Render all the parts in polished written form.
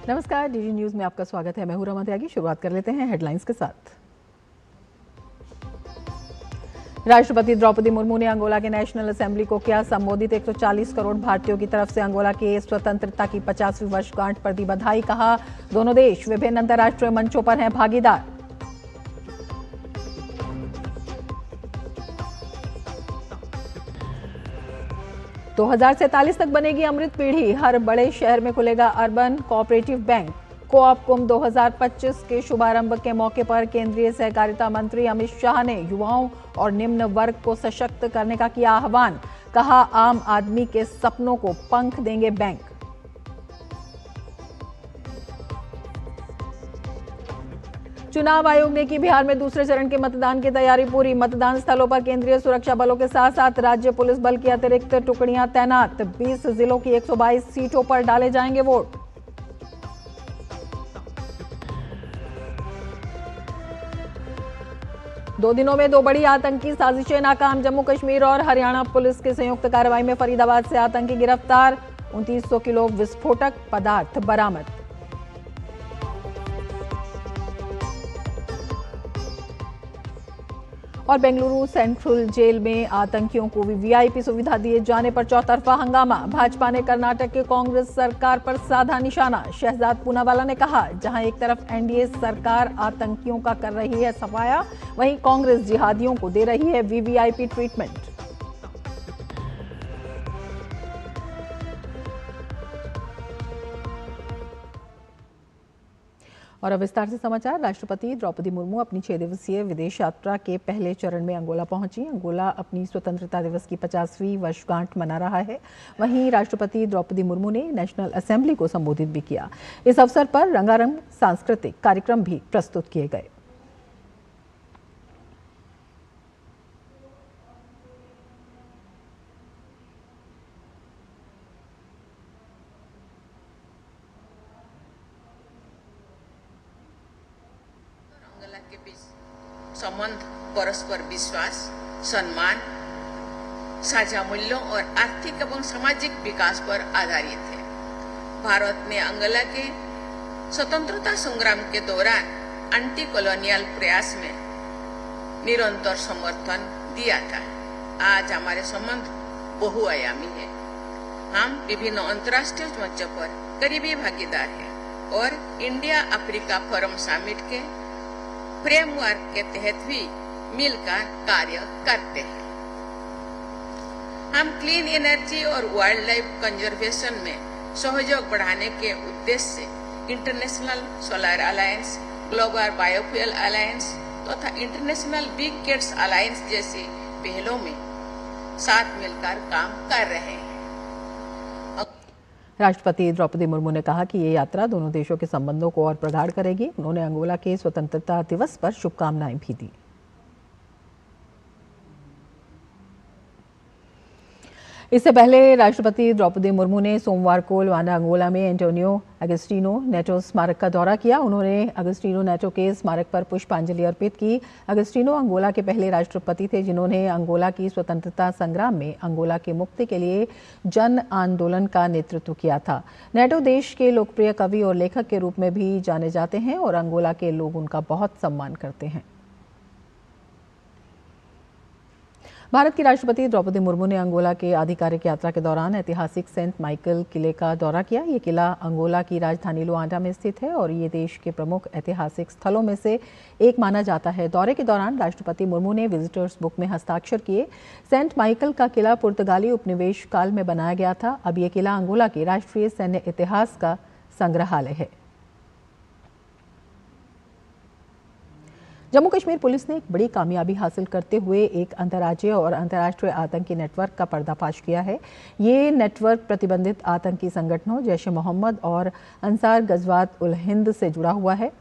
नमस्कार, DD news में आपका स्वागत है। मैं हूं रमा त्यागी। शुरुआत कर लेते हैं हेडलाइंस के साथ। राष्ट्रपति द्रौपदी मुर्मू ने अंगोला के नेशनल असेंबली को किया संबोधित। 140 करोड़ भारतीयों की तरफ से अंगोला के स्वतंत्रता की 50वीं वर्षगांठ पर दी बधाई। कहा, दोनों देश विभिन्न अंतर्राष्ट्रीय मंचों पर हैं भागीदार। दो 2047 तक बनेगी अमृत पीढ़ी। हर बड़े शहर में खुलेगा अर्बन कोऑपरेटिव बैंक। कोऑप कुंभ 2025 के शुभारंभ के मौके पर केंद्रीय सहकारिता मंत्री अमित शाह ने युवाओं और निम्न वर्ग को सशक्त करने का किया आह्वान। कहा, आम आदमी के सपनों को पंख देंगे बैंक। चुनाव आयोग ने की बिहार में दूसरे चरण के मतदान की तैयारी पूरी। मतदान स्थलों पर केंद्रीय सुरक्षा बलों के साथ साथ राज्य पुलिस बल की अतिरिक्त टुकड़ियां तैनात। 20 जिलों की 122 सीटों पर डाले जाएंगे वोट। दो दिनों में 2 बड़ी आतंकी साजिशें नाकाम। जम्मू कश्मीर और हरियाणा पुलिस की संयुक्त कार्रवाई में फरीदाबाद से आतंकी गिरफ्तार। 2900 किलो विस्फोटक पदार्थ बरामद। और बेंगलुरु सेंट्रल जेल में आतंकियों को वीआईपी सुविधा दिए जाने पर चौतरफा हंगामा। भाजपा ने कर्नाटक के कांग्रेस सरकार पर साधा निशाना। शहजाद पूनावाला ने कहा, जहां एक तरफ एनडीए सरकार आतंकियों का कर रही है सफाया, वहीं कांग्रेस जिहादियों को दे रही है वीवीआईपी ट्रीटमेंट। और अब विस्तार से समाचार। राष्ट्रपति द्रौपदी मुर्मू अपनी 6 दिवसीय विदेश यात्रा के पहले चरण में अंगोला पहुंची। अंगोला अपनी स्वतंत्रता दिवस की 50वीं वर्षगांठ मना रहा है। वहीं राष्ट्रपति द्रौपदी मुर्मू ने नेशनल असेंबली को संबोधित भी किया। इस अवसर पर रंगारंग सांस्कृतिक कार्यक्रम भी प्रस्तुत किए गए। के बीच संबंध परस्पर विश्वास, सम्मान, साझा मूल्यों और आर्थिक एवं सामाजिक विकास पर आधारित है। भारत ने अंगोला के स्वतंत्रता संग्राम के दौरान एंटी कॉलोनियल प्रयास में निरंतर समर्थन दिया था। आज हमारे संबंध बहुआयामी है। हम विभिन्न अंतर्राष्ट्रीय मंचों पर करीबी भागीदार हैं और इंडिया अफ्रीका फोरम समिट के फ्रेमवर्क के तहत भी मिलकर कार्य करते हैं। हम क्लीन एनर्जी और वाइल्ड लाइफ कंजर्वेशन में सहयोग बढ़ाने के उद्देश्य से international solar alliance, global biofuel alliance तथा इंटरनेशनल बिग कैट्स अलायंस जैसी पहलों में साथ मिलकर काम कर रहे हैं। राष्ट्रपति द्रौपदी मुर्मू ने कहा कि ये यात्रा दोनों देशों के संबंधों को और प्रगाढ़ करेगी। उन्होंने अंगोला के स्वतंत्रता दिवस पर शुभकामनाएं भी दी। इससे पहले राष्ट्रपति द्रौपदी मुर्मू ने सोमवार को लुआंडा अंगोला में एंटोनियो अगस्टीनो नेटो स्मारक का दौरा किया। उन्होंने अगस्टीनो नेटो के स्मारक पर पुष्पांजलि अर्पित की। अगस्टीनो अंगोला के पहले राष्ट्रपति थे जिन्होंने अंगोला की स्वतंत्रता संग्राम में अंगोला की मुक्ति के लिए जन आंदोलन का नेतृत्व किया था। नेटो देश के लोकप्रिय कवि और लेखक के रूप में भी जाने जाते हैं और अंगोला के लोग उनका बहुत सम्मान करते हैं। भारत की राष्ट्रपति द्रौपदी मुर्मू ने अंगोला के आधिकारिक यात्रा के दौरान ऐतिहासिक सेंट माइकल किले का दौरा किया। ये किला अंगोला की राजधानी लुआंडा में स्थित है और ये देश के प्रमुख ऐतिहासिक स्थलों में से एक माना जाता है। दौरे के दौरान राष्ट्रपति मुर्मू ने विजिटर्स बुक में हस्ताक्षर किए। सेंट माइकल का किला पुर्तगाली उपनिवेश काल में बनाया गया था। अब ये किला अंगोला के राष्ट्रीय सैन्य इतिहास का संग्रहालय है। जम्मू कश्मीर पुलिस ने एक बड़ी कामयाबी हासिल करते हुए एक अंतर्राज्यीय और अंतर्राष्ट्रीय आतंकी नेटवर्क का पर्दाफाश किया है। ये नेटवर्क प्रतिबंधित आतंकी संगठनों जैश ए मोहम्मद और अंसार गजवात उल हिंद से जुड़ा हुआ है।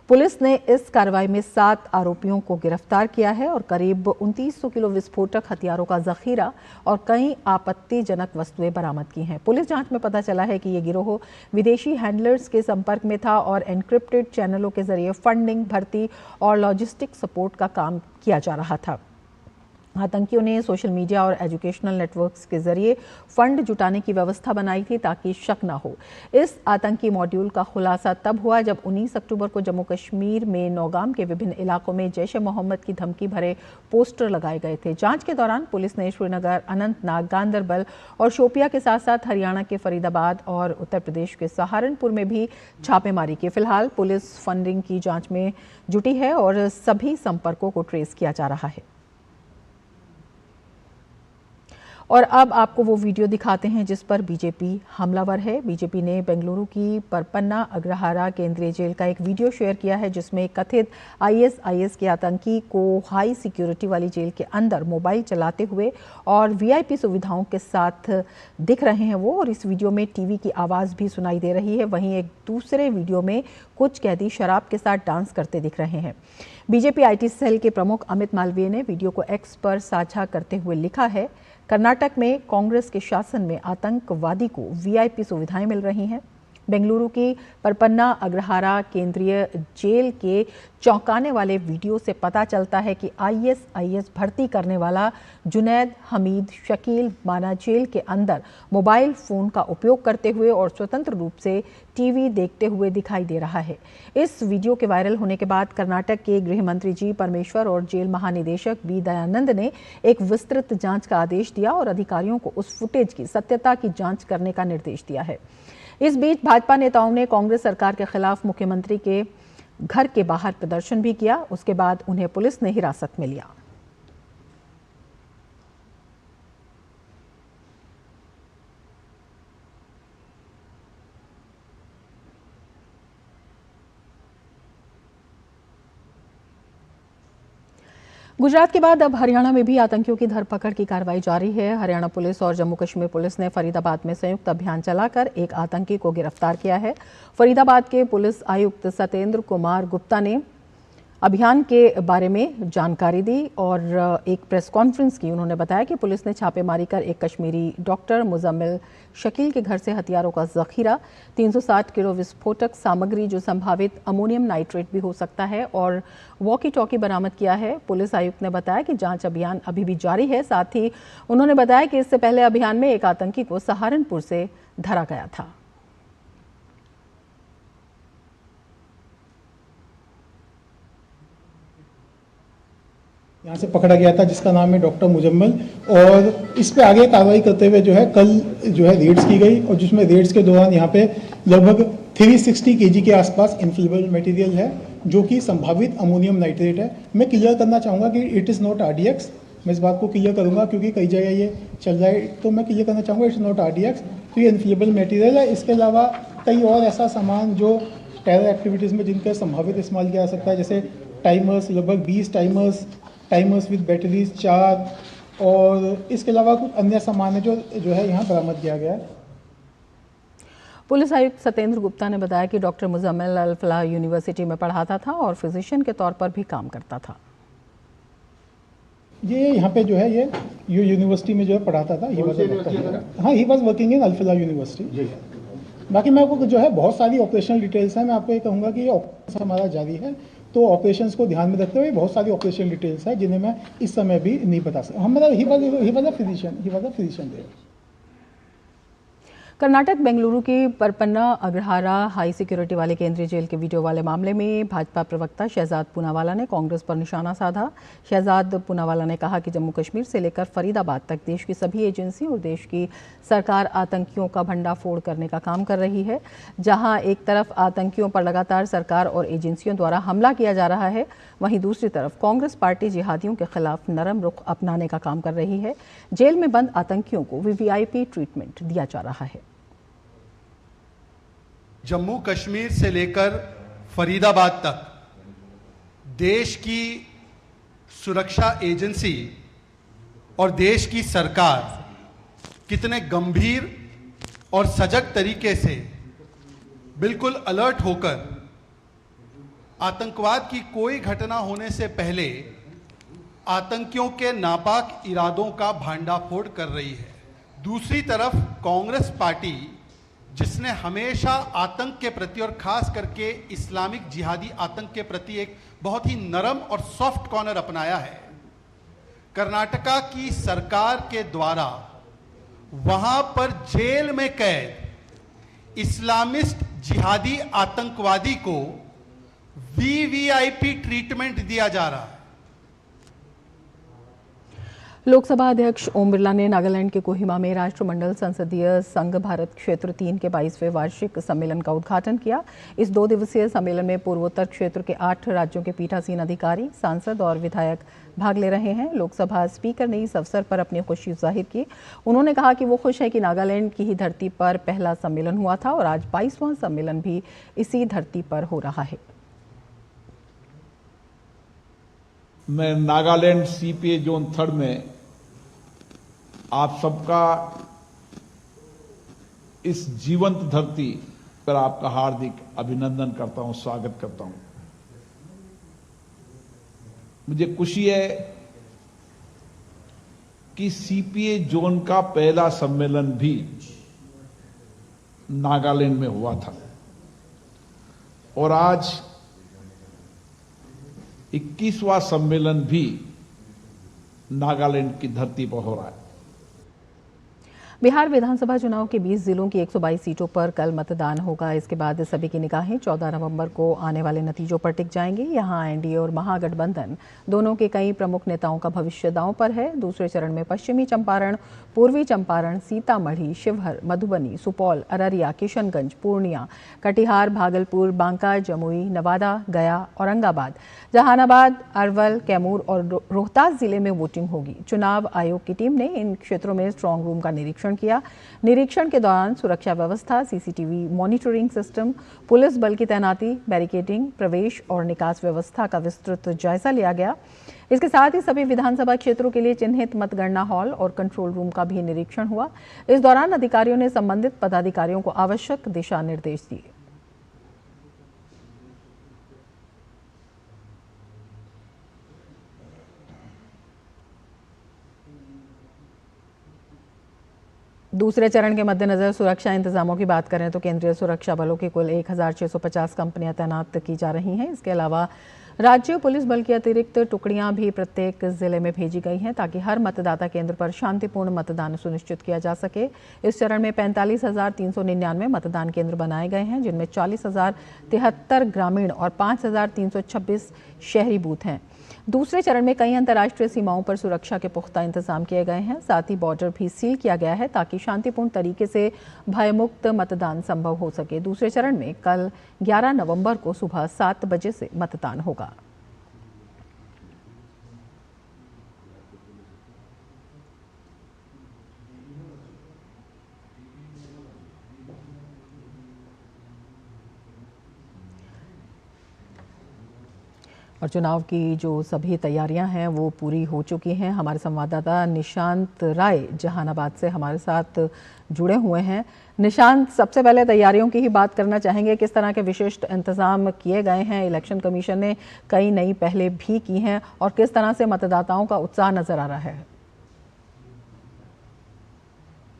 पुलिस ने इस कार्रवाई में 7 आरोपियों को गिरफ्तार किया है और करीब 2900 किलो विस्फोटक हथियारों का जखीरा और कई आपत्तिजनक वस्तुएं बरामद की हैं। पुलिस जांच में पता चला है कि ये गिरोह विदेशी हैंडलर्स के संपर्क में था और एन्क्रिप्टेड चैनलों के जरिए फंडिंग, भर्ती और लॉजिस्टिक सपोर्ट का काम किया जा रहा था। आतंकियों ने सोशल मीडिया और एजुकेशनल नेटवर्क्स के जरिए फंड जुटाने की व्यवस्था बनाई थी ताकि शक न हो। इस आतंकी मॉड्यूल का खुलासा तब हुआ जब 19 अक्टूबर को जम्मू कश्मीर में नौगाम के विभिन्न इलाकों में जैश-ए-मोहम्मद की धमकी भरे पोस्टर लगाए गए थे। जांच के दौरान पुलिस ने श्रीनगर, अनंतनाग, गांदरबल और शोपिया के साथ साथ हरियाणा के फरीदाबाद और उत्तर प्रदेश के सहारनपुर में भी छापेमारी की। फिलहाल पुलिस फंडिंग की जाँच में जुटी है और सभी संपर्कों को ट्रेस किया जा रहा है। और अब आपको वो वीडियो दिखाते हैं जिस पर बीजेपी हमलावर है। बीजेपी ने बेंगलुरु की परपन्ना अग्रहारा केंद्रीय जेल का एक वीडियो शेयर किया है जिसमें कथित आईएसआईएस के आतंकी को हाई सिक्योरिटी वाली जेल के अंदर मोबाइल चलाते हुए और वीआईपी सुविधाओं के साथ दिख रहे हैं वो, और इस वीडियो में टीवी की आवाज़ भी सुनाई दे रही है। वहीं एक दूसरे वीडियो में कुछ कैदी शराब के साथ डांस करते दिख रहे हैं। बीजेपी आईटी सेल के प्रमुख अमित मालवीय ने वीडियो को एक्स पर साझा करते हुए लिखा है, कर्नाटक में कांग्रेस के शासन में आतंकवादी को वीआईपी सुविधाएं मिल रही हैं। बेंगलुरु की परपन्ना अग्रहारा केंद्रीय जेल के चौंकाने वाले वीडियो से पता चलता है कि आईएसआईएस भर्ती करने वाला जुनैद हमीद शकील माना जेल के अंदर मोबाइल फ़ोन का उपयोग करते हुए और स्वतंत्र रूप से टीवी देखते हुए दिखाई दे रहा है। इस वीडियो के वायरल होने के बाद कर्नाटक के गृह मंत्री जी परमेश्वर और जेल महानिदेशक बी दयानंद ने एक विस्तृत जांच का आदेश दिया और अधिकारियों को उस फुटेज की सत्यता की जांच करने का निर्देश दिया है। इस बीच भाजपा नेताओं ने कांग्रेस सरकार के खिलाफ मुख्यमंत्री के घर के बाहर प्रदर्शन भी किया। उसके बाद उन्हें पुलिस ने हिरासत में लिया। गुजरात के बाद अब हरियाणा में भी आतंकियों की धरपकड़ की कार्रवाई जारी है। हरियाणा पुलिस और जम्मू कश्मीर पुलिस ने फरीदाबाद में संयुक्त अभियान चलाकर एक आतंकी को गिरफ्तार किया है। फरीदाबाद के पुलिस आयुक्त सतेंद्र कुमार गुप्ता ने अभियान के बारे में जानकारी दी और एक प्रेस कॉन्फ्रेंस की। उन्होंने बताया कि पुलिस ने छापेमारी कर एक कश्मीरी डॉक्टर मुजम्मिल शकील के घर से हथियारों का जखीरा, 360 किलो विस्फोटक सामग्री जो संभावित अमोनियम नाइट्रेट भी हो सकता है, और वॉकी टॉकी बरामद किया है। पुलिस आयुक्त ने बताया कि जांच अभियान अभी भी जारी है। साथ ही उन्होंने बताया कि इससे पहले अभियान में एक आतंकी को सहारनपुर से धरा गया था। यहाँ से पकड़ा गया था जिसका नाम है डॉक्टर मुजम्मिल, और इस पे आगे कार्रवाई करते हुए जो है कल जो है रेड्स की गई, और जिसमें रेड्स के दौरान यहाँ पे लगभग 360 kg के आसपास इन्फ्लेमेबल मटेरियल है जो कि संभावित अमोनियम नाइट्रेट है। मैं क्लियर करना चाहूँगा कि इट इज़ नॉट RDX। मैं इस बात को क्लियर करूँगा क्योंकि कई जगह ये चल रहा है, तो मैं क्लियर करना चाहूँगा इट्स नॉट RDX। तो ये इन्फ्लेमेबल मटेरियल है। इसके अलावा कई और ऐसा सामान जो टेरर एक्टिविटीज़ में जिनका संभावित इस्तेमाल किया जा सकता है, जैसे टाइमर्स, लगभग 20 टाइमर्स विद बैटरीज 4, और इसके अलावा कुछ अन्य सामान है जो है यहाँ बरामद किया गया है। पुलिस आयुक्त सतेंद्र गुप्ता ने बताया कि डॉक्टर मुजम्मिल अल फलाह यूनिवर्सिटी में पढ़ाता था और फिजिशियन के तौर पर भी काम करता था। ये यहाँ पे जो है ये यूनिवर्सिटी में जो है पढ़ाता था। हाँ, he was working in Al Falah university. बाकी मैं आपको जो है बहुत सारी ऑपरेशनल डिटेल्स हैं। मैं आपको ये कहूँगा कि ये ऑपरेशन हमारा जारी है, तो ऑपरेशंस को ध्यान में रखते हुए बहुत सारी ऑपरेशनल डिटेल्स हैं जिन्हें मैं इस समय भी नहीं बता सकता। हमारा ही was a physician there. Karnataka Bengaluru की परपन्ना अग्रहारा हाई सिक्योरिटी वाले केंद्रीय जेल के वीडियो वाले मामले में भाजपा प्रवक्ता शहजाद पूनावाला ने कांग्रेस पर निशाना साधा। शहजाद पूनावाला ने कहा कि जम्मू कश्मीर से लेकर फरीदाबाद तक देश की सभी एजेंसी और देश की सरकार आतंकियों का भंडाफोड़ करने का काम कर रही है। जहां एक तरफ आतंकियों पर लगातार सरकार और एजेंसियों द्वारा हमला किया जा रहा है, वहीं दूसरी तरफ कांग्रेस पार्टी जिहादियों के खिलाफ नरम रुख अपनाने का काम कर रही है। जेल में बंद आतंकियों को वीवीआईपी ट्रीटमेंट दिया जा रहा है। जम्मू कश्मीर से लेकर फरीदाबाद तक देश की सुरक्षा एजेंसी और देश की सरकार कितने गंभीर और सजग तरीके से बिल्कुल अलर्ट होकर आतंकवाद की कोई घटना होने से पहले आतंकियों के नापाक इरादों का भांडाफोड़ कर रही है। दूसरी तरफ कांग्रेस पार्टी, जिसने हमेशा आतंक के प्रति और खास करके इस्लामिक जिहादी आतंक के प्रति एक बहुत ही नरम और सॉफ्ट कॉर्नर अपनाया है, कर्नाटका की सरकार के द्वारा वहां पर जेल में कैद इस्लामिस्ट जिहादी आतंकवादी को वीवीआईपी ट्रीटमेंट दिया जा रहा है। लोकसभा अध्यक्ष ओम बिरला ने नागालैंड के कोहिमा में राष्ट्रमंडल संसदीय संघ भारत क्षेत्र 3 के 22वें वार्षिक सम्मेलन का उद्घाटन किया। इस 2 दिवसीय सम्मेलन में पूर्वोत्तर क्षेत्र के 8 राज्यों के पीठासीन अधिकारी, सांसद और विधायक भाग ले रहे हैं। लोकसभा स्पीकर ने इस अवसर पर अपनी खुशी जाहिर की। उन्होंने कहा कि वो खुश है कि नागालैंड की ही धरती पर पहला सम्मेलन हुआ था और आज 22वां सम्मेलन भी इसी धरती पर हो रहा है। मैं नागालैंड सीपीए जोन 3 में आप सबका इस जीवंत धरती पर आपका हार्दिक अभिनंदन करता हूं, स्वागत करता हूं। मुझे खुशी है कि सीपीए जोन का पहला सम्मेलन भी नागालैंड में हुआ था और आज 21वां सम्मेलन भी नागालैंड की धरती पर हो रहा है। बिहार विधानसभा चुनाव के 20 जिलों की 122 सीटों पर कल मतदान होगा। इसके बाद सभी की निगाहें 14 नवंबर को आने वाले नतीजों पर टिक जाएंगी। यहां एनडीए और महागठबंधन दोनों के कई प्रमुख नेताओं का भविष्य दांव पर है। दूसरे चरण में पश्चिमी चंपारण, पूर्वी चंपारण, सीतामढ़ी, शिवहर, मधुबनी, सुपौल, अररिया, किशनगंज, पूर्णिया, कटिहार, भागलपुर, बांका, जमुई, नवादा, गया, औरंगाबाद, जहानाबाद, अरवल, कैमूर और रोहतास जिले में वोटिंग होगी। चुनाव आयोग की टीम ने इन क्षेत्रों में स्ट्रांग रूम का निरीक्षण किया। निरीक्षण के दौरान सुरक्षा व्यवस्था, सीसीटीवी मॉनिटरिंग सिस्टम, पुलिस बल की तैनाती, बैरिकेडिंग, प्रवेश और निकास व्यवस्था का विस्तृत जायजा लिया गया। इसके साथ ही सभी विधानसभा क्षेत्रों के लिए चिन्हित मतगणना हॉल और कंट्रोल रूम का भी निरीक्षण हुआ। इस दौरान अधिकारियों ने संबंधित पदाधिकारियों को आवश्यक दिशा निर्देश दिए। दूसरे चरण के मद्देनजर सुरक्षा इंतजामों की बात करें तो केंद्रीय सुरक्षा बलों की कुल 1650 कंपनियां तैनात की जा रही हैं। इसके अलावा राज्य पुलिस बल की अतिरिक्त टुकड़ियां भी प्रत्येक जिले में भेजी गई हैं ताकि हर मतदाता केंद्र पर शांतिपूर्ण मतदान सुनिश्चित किया जा सके। इस चरण में 45,399 मतदान केंद्र बनाए गए हैं, जिनमें 40,073 ग्रामीण और 5,326 शहरी बूथ हैं। दूसरे चरण में कई अंतर्राष्ट्रीय सीमाओं पर सुरक्षा के पुख्ता इंतजाम किए गए हैं। साथ ही बॉर्डर भी सील किया गया है ताकि शांतिपूर्ण तरीके से भयमुक्त मतदान संभव हो सके। दूसरे चरण में कल 11 नवंबर को सुबह 7 बजे से मतदान होगा। और चुनाव की जो सभी तैयारियां हैं वो पूरी हो चुकी हैं। हमारे संवाददाता निशांत राय जहानाबाद से हमारे साथ जुड़े हुए हैं। निशांत, सबसे पहले तैयारियों की ही बात करना चाहेंगे। किस तरह के विशिष्ट इंतजाम किए गए हैं? इलेक्शन कमीशन ने कई नई पहले भी की हैं और किस तरह से मतदाताओं का उत्साह नजर आ रहा है?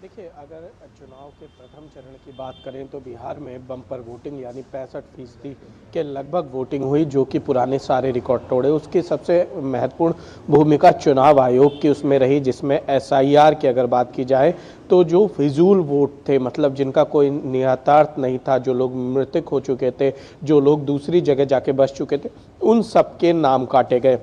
देखिए, अगर चुनाव के प्रथम चरण की बात करें तो बिहार में बम्पर वोटिंग यानी 65% के लगभग वोटिंग हुई, जो कि पुराने सारे रिकॉर्ड तोड़े। उसकी सबसे महत्वपूर्ण भूमिका चुनाव आयोग की उसमें रही, जिसमें SIR की अगर बात की जाए तो जो फिजूल वोट थे, मतलब जिनका कोई निहितार्थ नहीं था, जो लोग मृतक हो चुके थे, जो लोग दूसरी जगह जाके बस चुके थे, उन सबके नाम काटे गए,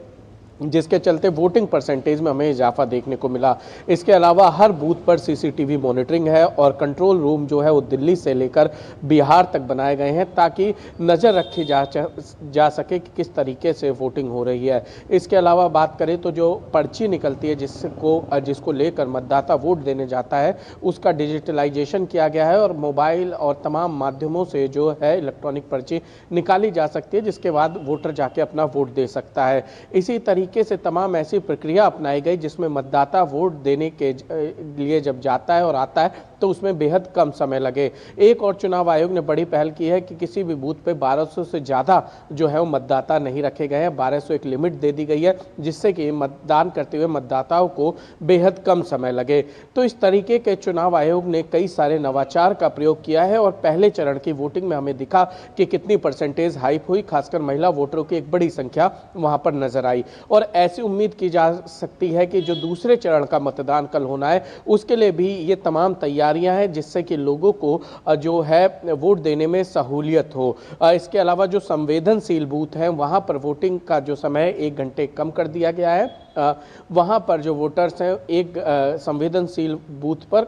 जिसके चलते वोटिंग परसेंटेज में हमें इजाफा देखने को मिला। इसके अलावा हर बूथ पर CCTV मॉनिटरिंग है और कंट्रोल रूम जो है वो दिल्ली से लेकर बिहार तक बनाए गए हैं ताकि नज़र रखी जा सके कि किस तरीके से वोटिंग हो रही है। इसके अलावा बात करें तो जो पर्ची निकलती है जिसको लेकर मतदाता वोट देने जाता है, उसका डिजिटलाइजेशन किया गया है और मोबाइल और तमाम माध्यमों से जो है इलेक्ट्रॉनिक पर्ची निकाली जा सकती है, जिसके बाद वोटर जाके अपना वोट दे सकता है। इसी तरीके से तमाम ऐसी प्रक्रिया अपनाई गई जिसमें मतदाता वोट देने के लिए जब जाता है और आता है तो उसमें बेहद कम समय लगे। एक और चुनाव आयोग ने बड़ी पहल की है कि किसी भी बूथ पे 1200 से ज़्यादा जो है वो मतदाता नहीं रखे गए हैं। 1200 एक लिमिट दे दी गई है, जिससे कि मतदान करते हुए मतदाताओं को बेहद कम समय लगे। तो इस तरीके के चुनाव आयोग ने कई सारे नवाचार का प्रयोग किया है और पहले चरण की वोटिंग में हमें दिखा कि कितनी परसेंटेज हाइप हुई, खासकर महिला वोटरों की एक बड़ी संख्या वहां पर नजर आई। और ऐसी उम्मीद की जा सकती है कि जो दूसरे चरण का मतदान कल होना है उसके लिए भी ये तमाम तैयारियां हैं, जिससे कि लोगों को जो है वोट देने में सहूलियत हो। इसके अलावा जो संवेदनशील बूथ हैं वहां पर वोटिंग का जो समय 1 घंटे कम कर दिया गया है। वहां पर जो वोटर्स हैं एक संवेदनशील बूथ पर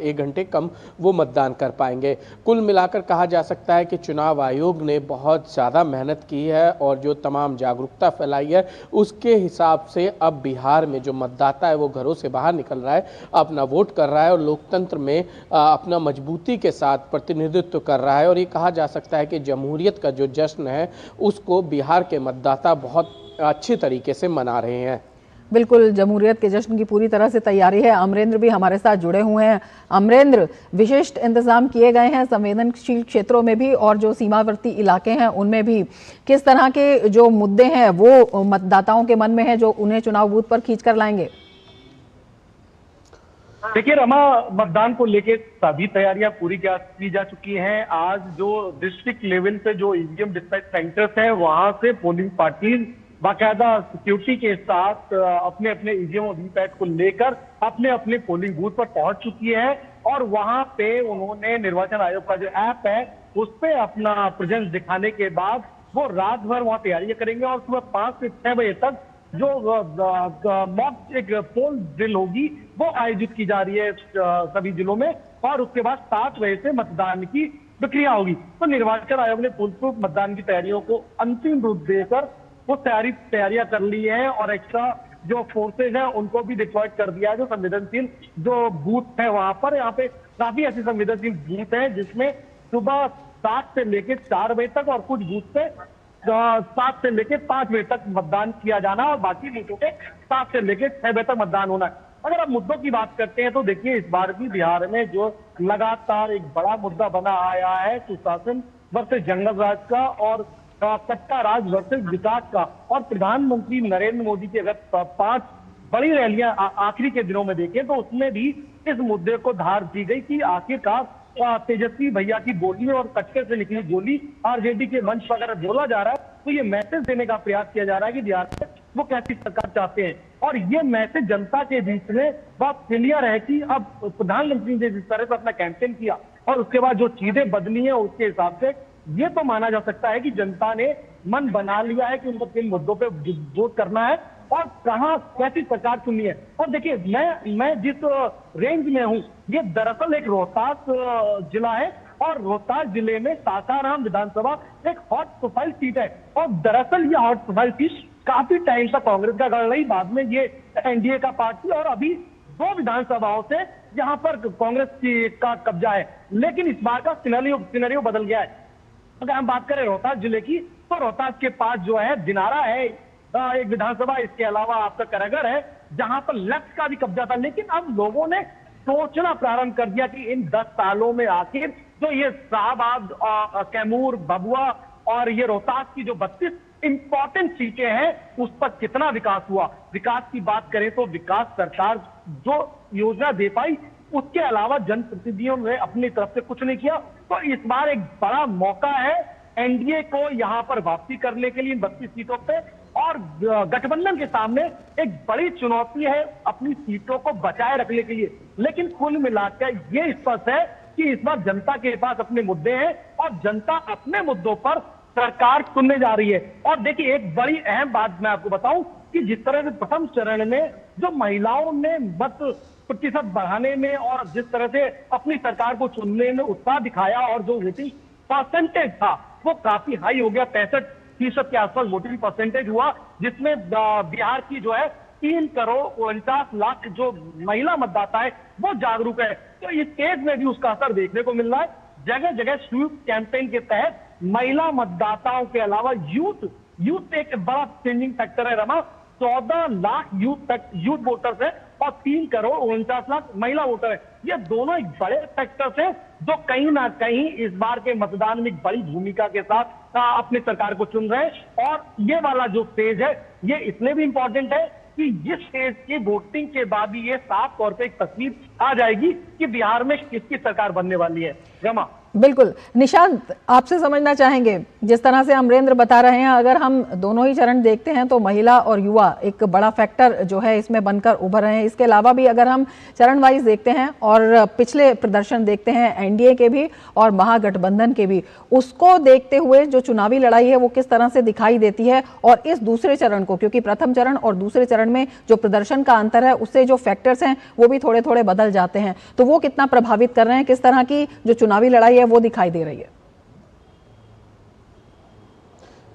1 घंटे कम वो मतदान कर पाएंगे। कुल मिलाकर कहा जा सकता है कि चुनाव आयोग ने बहुत ज़्यादा मेहनत की है और जो तमाम जागरूकता फैलाई है उसके हिसाब से अब बिहार में जो मतदाता है वो घरों से बाहर निकल रहा है, अपना वोट कर रहा है और लोकतंत्र में अपना मजबूती के साथ प्रतिनिधित्व कर रहा है। और ये कहा जा सकता है कि जमहूरियत का जो जश्न है उसको बिहार के मतदाता बहुत अच्छी तरीके से मना रहे हैं। बिल्कुल, जमहूरियत के जश्न की पूरी तरह से तैयारी है। अमरेंद्र भी हमारे साथ जुड़े हुए हैं। अमरेंद्र, विशेष इंतजाम किए गए हैं संवेदनशील क्षेत्रों में भी और जो सीमावर्ती इलाके हैं उनमें भी। किस तरह के जो मुद्दे हैं वो मतदाताओं के मन में है जो उन्हें चुनाव बूथ पर खींच कर लाएंगे? देखिए रमा, मतदान को लेकर सभी तैयारियां पूरी की जा चुकी हैं। आज जो डिस्ट्रिक्ट लेवल पे जो ईवीएम डिस्पैच सेंटर्स हैं वहां से पोलिंग पार्टीज बाकायदा सिक्योरिटी के साथ अपने अपने ईवीएम और वीवीपैट को लेकर अपने अपने पोलिंग बूथ पर पहुंच चुकी है और वहां पे उन्होंने निर्वाचन आयोग का जो ऐप है उस पे अपना प्रेजेंस दिखाने के बाद वो रात भर वहां तैयारियां करेंगे और सुबह 5 से 6 बजे तक जो मॉक एक पोल ड्रिल होगी वो आयोजित की जा रही है सभी जिलों में और उसके बाद 7 बजे से मतदान की प्रक्रिया होगी। तो निर्वाचन आयोग ने फुलप्रूफ मतदान की तैयारियों को अंतिम रूप देकर वो तैयारियां कर ली है और एक्स्ट्रा जो फोर्सेज है उनको भी डिप्लॉय कर दिया है। जो संवेदनशील जो बूथ है वहां पर, यहाँ पे काफी ऐसे संवेदनशील बूथ है जिसमें सुबह 7 से लेकर 4 बजे तक और कुछ बूथ पे 7 से लेकर 5 बजे तक मतदान किया जाना और बाकी बूथों के 7 से लेकर 6 बजे तक मतदान होना है। अगर आप मुद्दों की बात करते हैं तो देखिए इस बार भी बिहार में जो लगातार एक बड़ा मुद्दा बना आया है सुशासन वर्सेस जंगल राज का और सत्ता राज वर्सेस विकास का। और प्रधानमंत्री नरेंद्र मोदी की अगर 5 बड़ी रैलियां आखिरी के दिनों में देखें तो उसमें भी इस मुद्दे को धार दी गई कि आखिरकार तेजस्वी भैया की गोली और कट्टे से निकली गोली आरजेडी के मंच पर अगर बोला जा रहा है तो ये मैसेज देने का प्रयास किया जा रहा है कि बिहार में वो कैसी सरकार चाहते हैं। और ये मैसेज जनता के बीच में बहुत क्लियर है कि अब प्रधानमंत्री ने जिस तरह से अपना कैंपेन किया और उसके बाद जो चीजें बदली हैं उसके हिसाब से ये तो माना जा सकता है कि जनता ने मन बना लिया है कि उनको किन मुद्दों पे वोट करना है और कहां कैसी सरकार चुननी है। और देखिए मैं जिस रेंज में हूं ये दरअसल एक रोहतास जिला है और रोहतास जिले में सासाराम विधानसभा एक हॉट प्रोफाइल सीट है और दरअसल ये हॉट प्रोफाइल सीट काफी टाइम तक कांग्रेस का गढ़ रही, बाद में ये एनडीए का पार्टी और अभी 2 विधानसभाओं से यहाँ पर कांग्रेस का कब्जा है। लेकिन इस बार का सिनेरियो बदल गया है। अगर हम बात करें रोहतास जिले की तो रोहतास के पास जो है दिनारा है एक विधानसभा, इसके अलावा आपका करगर है जहां पर लेफ्ट का भी कब्जा था। लेकिन अब लोगों ने सोचना प्रारंभ कर दिया कि इन 10 सालों में आखिर जो ये शाहबाद, कैमूर, भभुआ और ये रोहतास की जो 32 इंपॉर्टेंट सीटें हैं उस पर कितना विकास हुआ। विकास की बात करें तो विकास सरकार जो योजना दे पाई उसके अलावा जनप्रतिनिधियों ने अपनी तरफ से कुछ नहीं किया। तो इस बार एक बड़ा मौका है एनडीए को यहां पर वापसी करने के लिए 32 सीटों पे और गठबंधन के सामने एक बड़ी चुनौती है अपनी सीटों को बचाए रखने के लिए। लेकिन कुल मिलाकर ये स्पष्ट है कि इस बार जनता के पास अपने मुद्दे हैं और जनता अपने मुद्दों पर सरकार चुनने जा रही है। और देखिए एक बड़ी अहम बात मैं आपको बताऊं कि जिस तरह से प्रथम चरण में जो महिलाओं ने मत प्रतिशत बढ़ाने में और जिस तरह से अपनी सरकार को चुनने में उत्साह दिखाया और जो वोटिंग परसेंटेज था वो काफी हाई हो गया, 65% के आसपास वोटिंग परसेंटेज हुआ, जिसमें बिहार की जो है 3 करोड़ 49 लाख जो महिला मतदाता है वो जागरूक है। तो इस केस में भी उसका असर देखने को मिल रहा है। जगह जगह स्वीप कैंपेन के तहत महिला मतदाताओं के अलावा यूथ एक बड़ा चेंजिंग फैक्टर है रमा। 14 लाख यूथ वोटर्स है और 3 करोड़ 49 लाख महिला वोटर है। ये दोनों एक बड़े फैक्टर्स हैं जो कहीं ना कहीं इस बार के मतदान में एक बड़ी भूमिका के साथ अपनी सरकार को चुन रहे हैं। और ये वाला जो स्टेज है ये इसलिए भी इंपॉर्टेंट है कि इस स्टेज की वोटिंग के बाद ही ये साफ तौर पे एक तस्वीर आ जाएगी कि बिहार में किसकी सरकार बनने वाली है। रमा, बिल्कुल। निशांत, आपसे समझना चाहेंगे, जिस तरह से अमरेंद्र बता रहे हैं, अगर हम दोनों ही चरण देखते हैं तो महिला और युवा एक बड़ा फैक्टर जो है इसमें बनकर उभर रहे हैं। इसके अलावा भी अगर हम चरण वाइज देखते हैं और पिछले प्रदर्शन देखते हैं एनडीए के भी और महागठबंधन के भी, उसको देखते हुए जो चुनावी लड़ाई है वो किस तरह से दिखाई देती है, और इस दूसरे चरण को, क्योंकि प्रथम चरण और दूसरे चरण में जो प्रदर्शन का अंतर है उससे जो फैक्टर्स हैं वो भी थोड़े थोड़े बदल जाते हैं, तो वो कितना प्रभावित कर रहे हैं, किस तरह की जो चुनावी लड़ाई है वो दिखाई दे रही है?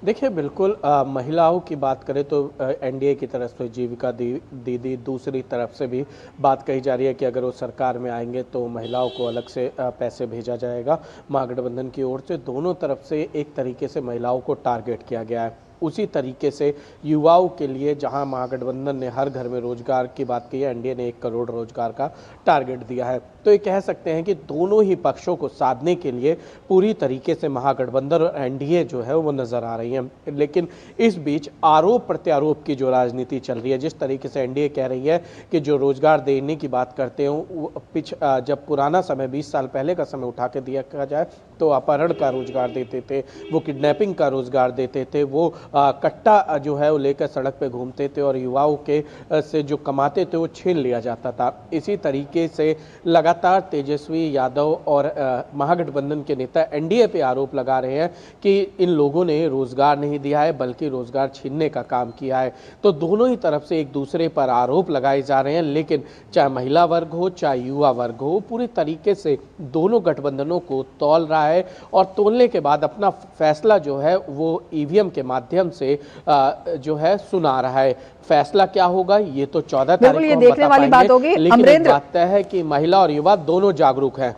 देखिए, बिल्कुल महिलाओं की बात करें तो एनडीए की तरफ से जीविका दीदी, दूसरी तरफ से भी बात कही जा रही है कि अगर वो सरकार में आएंगे तो महिलाओं को अलग से पैसे भेजा जाएगा महागठबंधन की ओर से। दोनों तरफ से एक तरीके से महिलाओं को टारगेट किया गया है। उसी तरीके से युवाओं के लिए जहां महागठबंधन ने हर घर में रोजगार की बात की है, एनडीए ने 1 करोड़ रोजगार का टारगेट दिया है। तो ये कह सकते हैं कि दोनों ही पक्षों को साधने के लिए पूरी तरीके से महागठबंधन और एनडीए जो है वो नजर आ रही है। लेकिन इस बीच आरोप प्रत्यारोप की जो राजनीति चल रही है, जिस तरीके से एनडीए कह रही है कि जो रोजगार देने की बात करते हो, जब पुराना समय 20 साल पहले का समय उठा के दिया जाए तो अपहरण का रोजगार देते थे, वो किडनैपिंग का रोजगार देते थे, वो कट्टा जो है वो लेकर सड़क पे घूमते थे और युवाओं के से जो कमाते थे वो छीन लिया जाता था। इसी तरीके से लगातार तेजस्वी यादव और महागठबंधन के नेता एनडीए पे आरोप लगा रहे हैं कि इन लोगों ने रोजगार नहीं दिया है बल्कि रोजगार छीनने का काम किया है। तो दोनों ही तरफ से एक दूसरे पर आरोप लगाए जा रहे हैं, लेकिन चाहे महिला वर्ग हो चाहे युवा वर्ग हो, पूरी तरीके से दोनों गठबंधनों को तौल रहा है और तोलने के बाद अपना फैसला जो है वो ईवीएम के माध्यम से जो है सुना रहा है। फैसला क्या होगा ये तो 14 तारीख को ये देखने वाली बात होगी। लेकिन एक बात तय है कि महिला और युवा दोनों जागरूक हैं।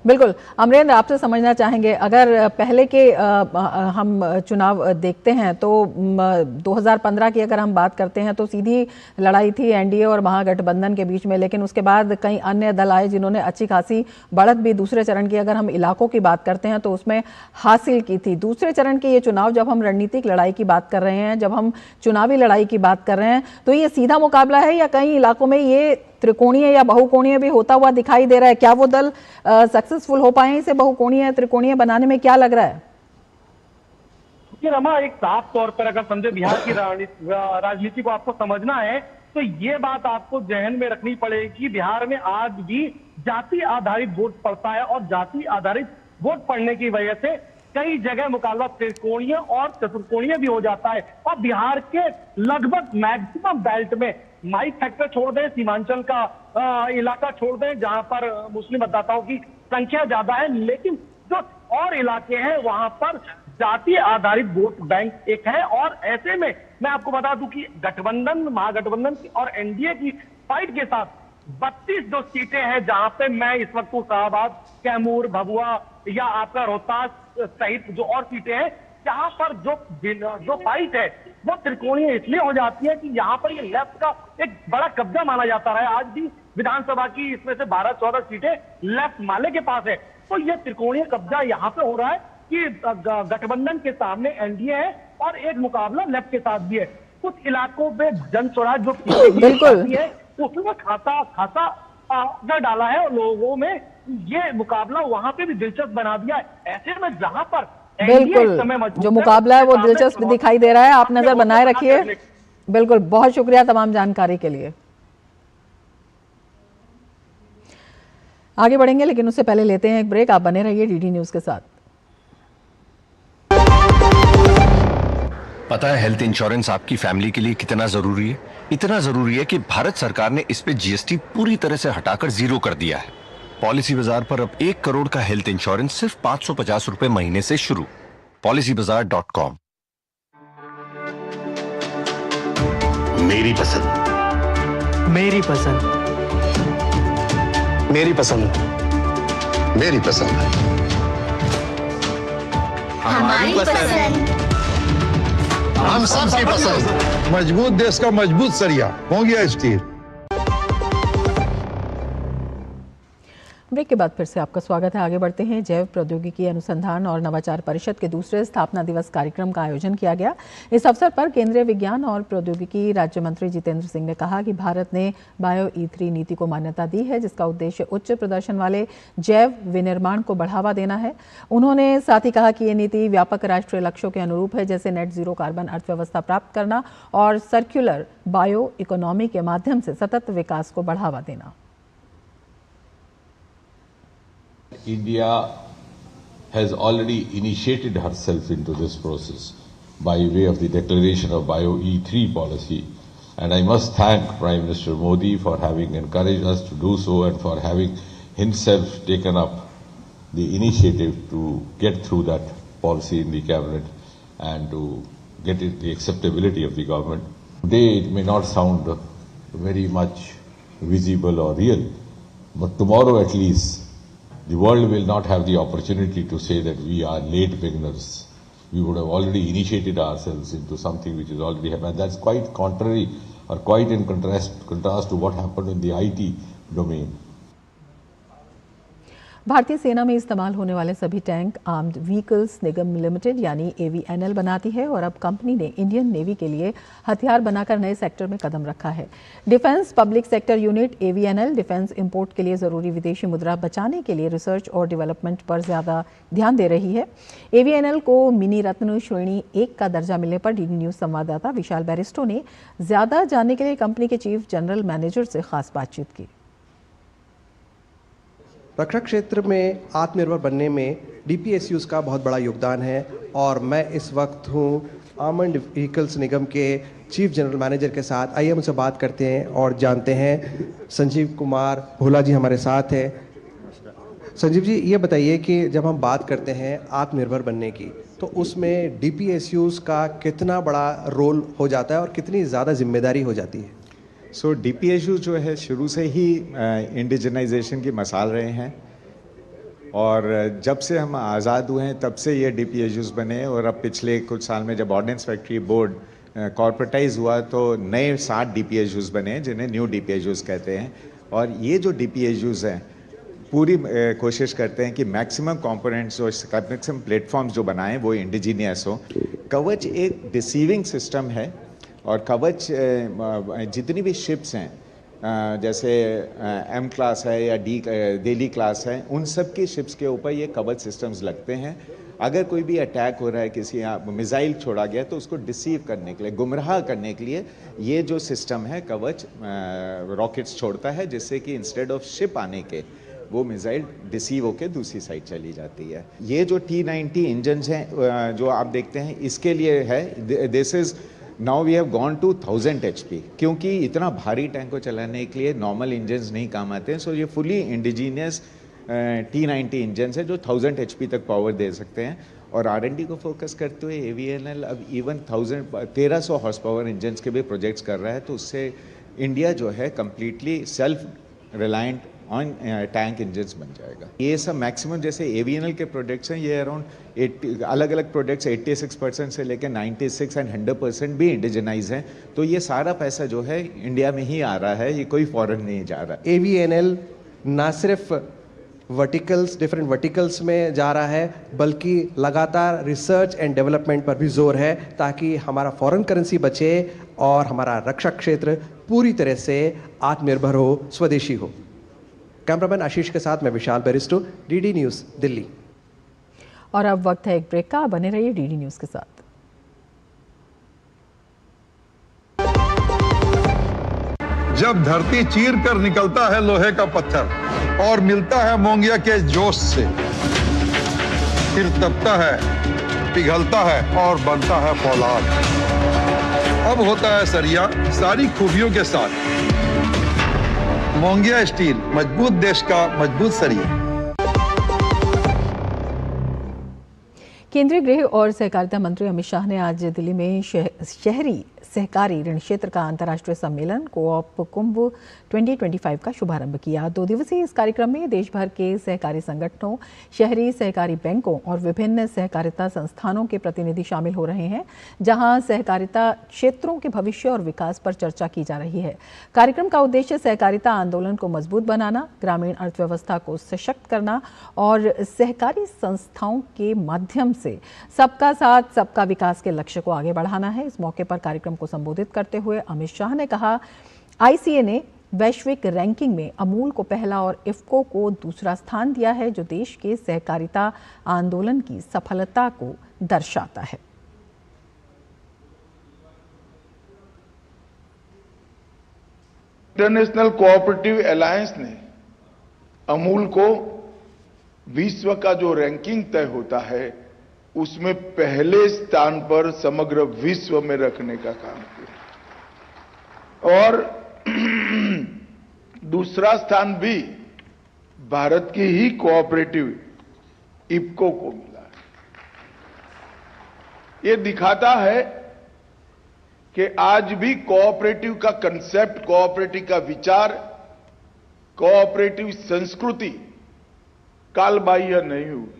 बिल्कुल। अमरेंद्र, आपसे समझना चाहेंगे, अगर पहले के हम चुनाव देखते हैं तो 2015 की अगर हम बात करते हैं तो सीधी लड़ाई थी एनडीए और महागठबंधन के बीच में, लेकिन उसके बाद कई अन्य दल आए जिन्होंने अच्छी खासी बढ़त भी दूसरे चरण की, अगर हम इलाकों की बात करते हैं तो उसमें हासिल की थी। दूसरे चरण के ये चुनाव, जब हम रणनीतिक लड़ाई की बात कर रहे हैं, जब हम चुनावी लड़ाई की बात कर रहे हैं, तो ये सीधा मुकाबला है या कई इलाकों में ये त्रिकोणीय या बहुकोणीय भी होता हुआ दिखाई दे रहा है? क्या वो दल सक्सेसफुल हो पाए इसे बहुकोणीय त्रिकोणीय बनाने में? क्या लग रहा है? रमा, एक साफ तौर पर अगर समझे बिहार की राजनीति को आपको समझना है तो ये बात आपको जहन में रखनी पड़ेगी कि बिहार में आज भी जाति आधारित वोट पड़ता है और जाति आधारित वोट पड़ने की वजह से कई जगह मुकाबला त्रिकोणीय और चतुर्कोणीय भी हो जाता है। और बिहार के लगभग मैक्सिमम बेल्ट में, माई फैक्टर छोड़ दें, सीमांचल का इलाका छोड़ दें जहां पर मुस्लिम मतदाताओं की संख्या ज्यादा है, लेकिन जो और इलाके हैं वहां पर जाति आधारित वोट बैंक एक है। और ऐसे में मैं आपको बता दूं कि गठबंधन, महागठबंधन और एनडीए की फाइट के साथ 32 जो सीटें हैं जहां पे मैं इस वक्त शाहबाद, कैमूर, भभुआ या आपका रोहतास सहित जो और सीटें हैं, जहां पर जो फाइट है वो त्रिकोणीय इसलिए हो जाती है कि यहाँ पर ये लेफ्ट का एक बड़ा कब्जा माना जाता है। आज भी विधानसभा की इसमें से 12-14 सीटें लेफ्ट माले के पास है। तो ये त्रिकोणीय कब्जा यहाँ पे हो रहा है कि गठबंधन के सामने एनडीए है और एक मुकाबला लेफ्ट के साथ भी है। कुछ इलाकों पे जन स्वराज जो है उसमें खासा असर डाला है और लोगों में ये मुकाबला वहां पे भी दिलचस्प बना दिया है। ऐसे में जहां पर बिल्कुल जो मुकाबला है वो दिलचस्प दिखाई दे रहा है। आप नजर बनाए रखिए। बिल्कुल, बहुत शुक्रिया तमाम जानकारी के लिए। आगे बढ़ेंगे लेकिन उससे पहले लेते हैं एक ब्रेक। आप बने रहिए डीडी न्यूज के साथ। पता है हेल्थ इंश्योरेंस आपकी फैमिली के लिए कितना जरूरी है? इतना जरूरी है कि भारत सरकार ने इस पे जीएसटी पूरी तरह से हटाकर 0 कर दिया है। पॉलिसी बाजार पर अब 1 करोड़ का हेल्थ इंश्योरेंस सिर्फ 550 रुपए महीने से शुरू। policybazaar.com। मेरी पसंद, मेरी पसंद, मेरी पसंद, मेरी पसंद, हमारी पसंद, हम सब की पसंद। मजबूत देश का मजबूत सरिया मोंगिया स्टील। ब्रेक के बाद फिर से आपका स्वागत है। आगे बढ़ते हैं। जैव प्रौद्योगिकी अनुसंधान और नवाचार परिषद के दूसरे स्थापना दिवस कार्यक्रम का आयोजन किया गया। इस अवसर पर केंद्रीय विज्ञान और प्रौद्योगिकी राज्य मंत्री जितेंद्र सिंह ने कहा कि भारत ने बायो E3 नीति को मान्यता दी है, जिसका उद्देश्य उच्च प्रदर्शन वाले जैव विनिर्माण को बढ़ावा देना है। उन्होंने साथ ही कहा कि ये नीति व्यापक राष्ट्रीय लक्ष्यों के अनुरूप है, जैसे नेट जीरो कार्बन अर्थव्यवस्था प्राप्त करना और सर्कुलर बायो इकोनॉमी के माध्यम से सतत विकास को बढ़ावा देना। India has already initiated herself into this process by way of the declaration of Bio E3 policy, and I must thank Prime Minister Modi for having encouraged us to do so and for having himself taken up the initiative to get through that policy in the cabinet and to get it the acceptability of the government. Today it may not sound very much visible or real, but tomorrow at least the world will not have the opportunity to say that we are late beginners. We would have already initiated ourselves into something which is already happened. That's quite contrary or quite in contrast to what happened in the IT domain. भारतीय सेना में इस्तेमाल होने वाले सभी tank armed vehicles निगम limited यानी AVNL बनाती है और अब कंपनी ने इंडियन नेवी के लिए हथियार बनाकर नए सेक्टर में कदम रखा है। Defence public sector unit AVNL defence import के लिए ज़रूरी विदेशी मुद्रा बचाने के लिए रिसर्च और डेवलपमेंट पर ज़्यादा ध्यान दे रही है। AVNL को मिनी रत्न श्रेणी 1 का दर्जा मिलने पर DD न्यूज़ संवाददाता विशाल बैरिस्टो ने ज़्यादा जानने के लिए कंपनी के चीफ जनरल मैनेजर से खास बातचीत की। रक्षा क्षेत्र में आत्मनिर्भर बनने में DPSUs का बहुत बड़ा योगदान है और मैं इस वक्त हूँ आर्मर्ड व्हीकल्स निगम के चीफ जनरल मैनेजर के साथ। आइए उनसे बात करते हैं और जानते हैं। संजीव कुमार भोला जी हमारे साथ हैं। संजीव जी, ये बताइए कि जब हम बात करते हैं आत्मनिर्भर बनने की, तो उसमें DPSUs का कितना बड़ा रोल हो जाता है और कितनी ज़्यादा जिम्मेदारी हो जाती है? सो DPSU जो है शुरू से ही इंडिजनाइजेशन की मसाल रहे हैं और जब से हम आज़ाद हुए हैं तब से ये DPSUs बने और अब पिछले कुछ साल में जब ऑर्डिनेंस फैक्ट्री बोर्ड कॉर्पोरेटाइज हुआ तो नए 60 DPSUs बने जिन्हें न्यू DPSUs कहते हैं। और ये जो DPSUs हैं पूरी कोशिश करते हैं कि मैक्सिमम कंपोनेंट्स और मैक्सिमम प्लेटफॉर्म्स जो बनाएं वो इंडिजीनियस हो। कवच एक डिसीविंग सिस्टम है और कवच जितनी भी शिप्स हैं जैसे M क्लास है या दिल्ली क्लास है, उन सब की शिप्स के ऊपर ये कवच सिस्टम्स लगते हैं। अगर कोई भी अटैक हो रहा है, किसी मिसाइल छोड़ा गया तो उसको डिसीव करने के लिए, गुमराह करने के लिए ये जो सिस्टम है कवच रॉकेट्स छोड़ता है, जिससे कि इंस्टेड ऑफ शिप आने के वो मिसाइल डिसीव होकर दूसरी साइड चली जाती है। ये जो T90 इंजन्स हैं जो आप देखते हैं इसके लिए है। This is now we have gone to 1000 HP, क्योंकि इतना भारी टैंक को चलाने के लिए नॉर्मल इंजन्स नहीं काम आते हैं। सो ये फुली इंडिजीनियस T90 इंजन्स है जो 1000 HP तक पावर दे सकते हैं। और R&D को फोकस करते हुए AVNL अब इवन 1300 हॉर्स पावर इंजन्स के भी प्रोजेक्ट्स कर रहा है, तो उससे इंडिया जो है completely self reliant on tank engines बन जाएगा। ये सब मैक्सिमम जैसे AVNL के प्रोडक्ट्स हैं, ये अराउंड अलग अलग प्रोडक्ट्स 86% से लेकर 96 एंड 100% भी इंडिजनाइज हैं। तो ये सारा पैसा जो है इंडिया में ही आ रहा है, ये कोई फॉरेन नहीं जा रहा। AVNL ना सिर्फ डिफरेंट वर्टिकल्स में जा रहा है, बल्कि लगातार रिसर्च एंड डेवलपमेंट पर भी जोर है ताकि हमारा फॉरेन करेंसी बचे और हमारा रक्षा क्षेत्र पूरी तरह से आत्मनिर्भर हो, स्वदेशी हो। कैमरामैन आशीष के साथ मैं विशाल बैरिस्टो, DD न्यूज़ दिल्ली। और अब वक्त है एक ब्रेक का, बने रहिए DD न्यूज़ के साथ। जब धरती चीर कर निकलता है लोहे का पत्थर और मिलता है मोंगिया के जोश से, फिर तपता है, पिघलता है और बनता है फौलाद। अब होता है सरिया सारी खूबियों के साथ। मोंगिया स्टील, मजबूत देश का मजबूत सरिया। केंद्रीय गृह और सहकारिता मंत्री अमित शाह ने आज दिल्ली में शहरी सहकारी ऋण क्षेत्र का अंतर्राष्ट्रीय सम्मेलन कोऑप कुंभ 2025 का शुभारंभ किया। 2 दिवसीय इस कार्यक्रम में देश भर के सहकारी संगठनों, शहरी सहकारी बैंकों और विभिन्न सहकारिता संस्थानों के प्रतिनिधि शामिल हो रहे हैं, जहां सहकारिता क्षेत्रों के भविष्य और विकास पर चर्चा की जा रही है। कार्यक्रम का उद्देश्य सहकारिता आंदोलन को मजबूत बनाना, ग्रामीण अर्थव्यवस्था को सशक्त करना और सहकारी संस्थाओं के माध्यम से सबका साथ सबका विकास के लक्ष्य को आगे बढ़ाना है। इस मौके पर कार्यक्रम को संबोधित करते हुए अमित शाह ने कहा, आईसीए ने वैश्विक रैंकिंग में अमूल को पहला और इफ्को को दूसरा स्थान दिया है, जो देश के सहकारिता आंदोलन की सफलता को दर्शाता है। इंटरनेशनल कोऑपरेटिव अलायंस ने अमूल को विश्व का जो रैंकिंग तय होता है उसमें पहले स्थान पर समग्र विश्व में रखने का काम किया और दूसरा स्थान भी भारत की ही कोऑपरेटिव इफ्को को मिला है। ये दिखाता है कि आज भी कोऑपरेटिव का कंसेप्ट, कोऑपरेटिव का विचार, कोऑपरेटिव संस्कृति कालबाह्य नहीं हुई।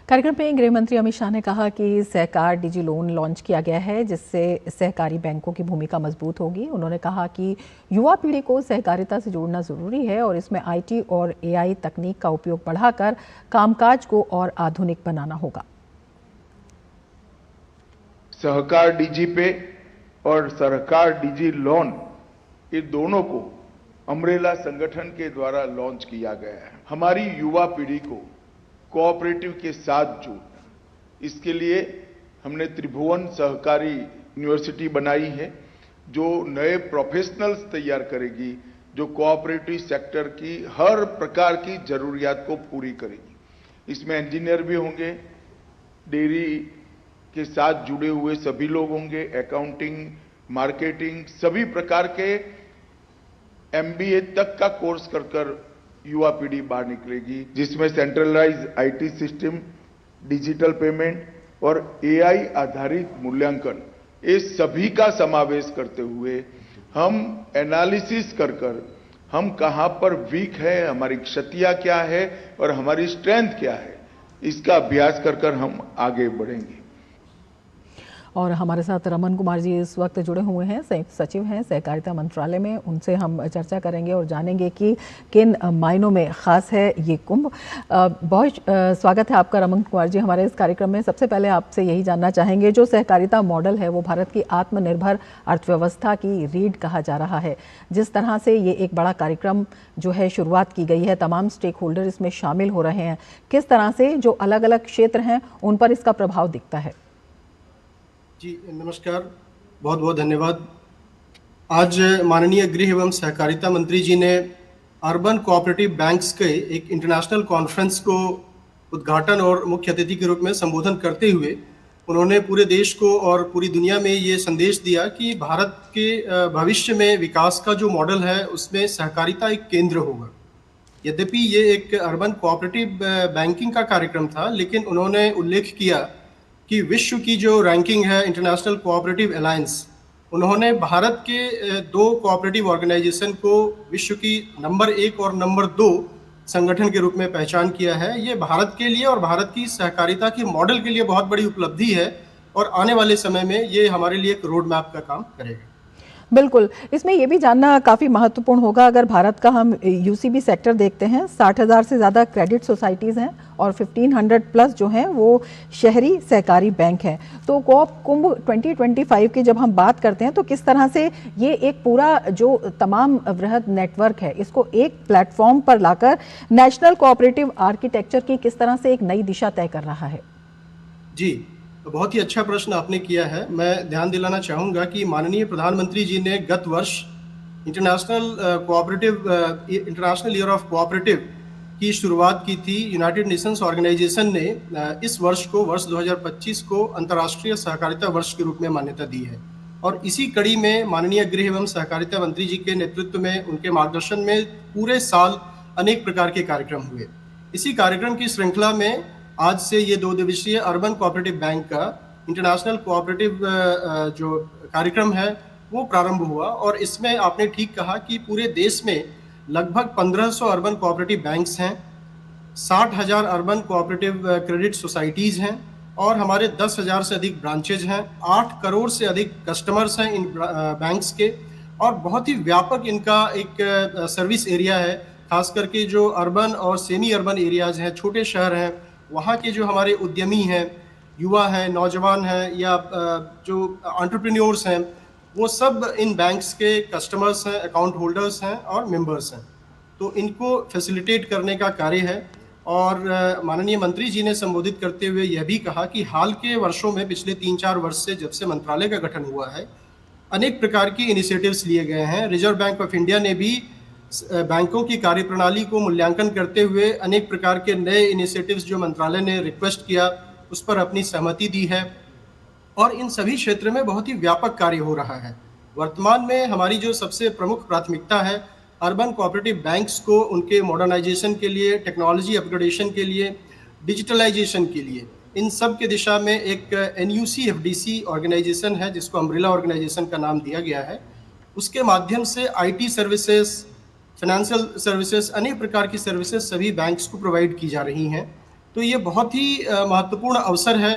कार्यक्रम में गृह मंत्री अमित शाह ने कहा कि सहकार डिजी लोन लॉन्च किया गया है, जिससे सहकारी बैंकों की भूमिका मजबूत होगी। उन्होंने कहा कि युवा पीढ़ी को सहकारिता से जोड़ना जरूरी है और इसमें आईटी और एआई तकनीक का उपयोग बढ़ाकर कामकाज को और आधुनिक बनाना होगा। सहकार डिजी पे और सरकार डिजी लोन, ये दोनों को अम्ब्रेला संगठन के द्वारा लॉन्च किया गया है। हमारी युवा पीढ़ी को कोऑपरेटिव के साथ जोड़ना, इसके लिए हमने त्रिभुवन सहकारी यूनिवर्सिटी बनाई है, जो नए प्रोफेशनल्स तैयार करेगी, जो कोऑपरेटिव सेक्टर की हर प्रकार की जरूरियात को पूरी करेगी। इसमें इंजीनियर भी होंगे, डेयरी के साथ जुड़े हुए सभी लोग होंगे, अकाउंटिंग, मार्केटिंग, सभी प्रकार के एमबीए तक का कोर्स कर युवा पीढ़ी बाहर निकलेगी, जिसमें centralise IT system, digital payment और एआई आधारित मूल्यांकन, ये सभी का समावेश करते हुए हम एनालिसिस कर हम कहां पर वीक है, हमारी क्षतियां क्या है और हमारी स्ट्रेंथ क्या है, इसका अभ्यास कर हम आगे बढ़ेंगे। और हमारे साथ रमन कुमार जी इस वक्त जुड़े हुए हैं, संयुक्त सचिव हैं सहकारिता मंत्रालय में। उनसे हम चर्चा करेंगे और जानेंगे कि किन मायनों में खास है ये कुंभ। बहुत स्वागत है आपका रमन कुमार जी हमारे इस कार्यक्रम में। सबसे पहले आपसे यही जानना चाहेंगे, जो सहकारिता मॉडल है वो भारत की आत्मनिर्भर अर्थव्यवस्था की रीढ़ कहा जा रहा है। जिस तरह से ये एक बड़ा कार्यक्रम जो है शुरुआत की गई है, तमाम स्टेक होल्डर इसमें शामिल हो रहे हैं, किस तरह से जो अलग अलग क्षेत्र हैं उन पर इसका प्रभाव दिखता है? जी नमस्कार, बहुत बहुत धन्यवाद। आज माननीय गृह एवं सहकारिता मंत्री जी ने अर्बन कोऑपरेटिव बैंक्स के एक इंटरनेशनल कॉन्फ्रेंस को उद्घाटन और मुख्य अतिथि के रूप में संबोधन करते हुए उन्होंने पूरे देश को और पूरी दुनिया में ये संदेश दिया कि भारत के भविष्य में विकास का जो मॉडल है उसमें सहकारिता एक केंद्र होगा। यद्यपि ये एक अर्बन कोऑपरेटिव बैंकिंग का कार्यक्रम था, लेकिन उन्होंने उल्लेख किया कि विश्व की जो रैंकिंग है इंटरनेशनल कोऑपरेटिव अलायंस, उन्होंने भारत के 2 कोऑपरेटिव ऑर्गेनाइजेशन को विश्व की नंबर 1 और नंबर 2 संगठन के रूप में पहचान किया है। ये भारत के लिए और भारत की सहकारिता के मॉडल के लिए बहुत बड़ी उपलब्धि है और आने वाले समय में ये हमारे लिए एक रोड मैप का काम करेगा। बिल्कुल, इसमें ये भी जानना काफ़ी महत्वपूर्ण होगा। अगर भारत का हम यूसीबी सेक्टर देखते हैं, 60,000 से ज़्यादा क्रेडिट सोसाइटीज़ हैं और 1500 प्लस जो हैं वो शहरी सहकारी बैंक हैं। तो कोऑप कुंभ 2025 की जब हम बात करते हैं तो किस तरह से ये एक पूरा जो तमाम वृहद नेटवर्क है इसको एक प्लेटफॉर्म पर लाकर नेशनल कोऑपरेटिव आर्किटेक्चर की किस तरह से एक नई दिशा तय कर रहा है? जी, तो बहुत ही अच्छा प्रश्न आपने किया है। मैं ध्यान दिलाना चाहूँगा कि माननीय प्रधानमंत्री जी ने गत वर्ष इंटरनेशनल ईयर ऑफ कोऑपरेटिव की शुरुआत की थी। यूनाइटेड नेशंस ऑर्गेनाइजेशन ने इस वर्ष को, वर्ष 2025 को अंतर्राष्ट्रीय सहकारिता वर्ष के रूप में मान्यता दी है और इसी कड़ी में माननीय गृह एवं सहकारिता मंत्री जी के नेतृत्व में, उनके मार्गदर्शन में पूरे साल अनेक प्रकार के कार्यक्रम हुए। इसी कार्यक्रम की श्रृंखला में आज से ये 2 दिवसीय अर्बन कोऑपरेटिव बैंक का इंटरनेशनल कोऑपरेटिव जो कार्यक्रम है वो प्रारंभ हुआ। और इसमें आपने ठीक कहा कि पूरे देश में लगभग 1500 अर्बन कोऑपरेटिव बैंक्स हैं, 60,000 अर्बन कोऑपरेटिव क्रेडिट सोसाइटीज़ हैं और हमारे 10,000 से अधिक ब्रांचेज हैं, 8 करोड़ से अधिक कस्टमर्स हैं इन बैंक्स के, और बहुत ही व्यापक इनका एक सर्विस एरिया है। खास करके जो अर्बन और सेमी अर्बन एरियाज़ हैं, छोटे शहर हैं, वहाँ के जो हमारे उद्यमी हैं, युवा हैं, नौजवान हैं या जो एंटरप्रेन्योर्स हैं, वो सब इन बैंक्स के कस्टमर्स हैं, अकाउंट होल्डर्स हैं और मेंबर्स हैं। तो इनको फैसिलिटेट करने का कार्य है। और माननीय मंत्री जी ने संबोधित करते हुए यह भी कहा कि हाल के वर्षों में, पिछले 3-4 वर्ष से जब से मंत्रालय का गठन हुआ है, अनेक प्रकार की इनिशिएटिव्स लिए गए हैं। रिजर्व बैंक ऑफ इंडिया ने भी बैंकों की कार्यप्रणाली को मूल्यांकन करते हुए अनेक प्रकार के नए इनिशिएटिव्स जो मंत्रालय ने रिक्वेस्ट किया उस पर अपनी सहमति दी है और इन सभी क्षेत्र में बहुत ही व्यापक कार्य हो रहा है। वर्तमान में हमारी जो सबसे प्रमुख प्राथमिकता है, अर्बन कोऑपरेटिव बैंक्स को उनके मॉडर्नाइजेशन के लिए, टेक्नोलॉजी अपग्रेडेशन के लिए, डिजिटलाइजेशन के लिए, इन सब के दिशा में एक NUC-FDC ऑर्गेनाइजेशन है जिसको अम्ब्रेला ऑर्गेनाइजेशन का नाम दिया गया है। उसके माध्यम से IT सर्विसेज, फाइनेंशियल सर्विसेज, अनेक प्रकार की सर्विसेज सभी बैंक्स को प्रोवाइड की जा रही हैं। तो ये बहुत ही महत्वपूर्ण अवसर है।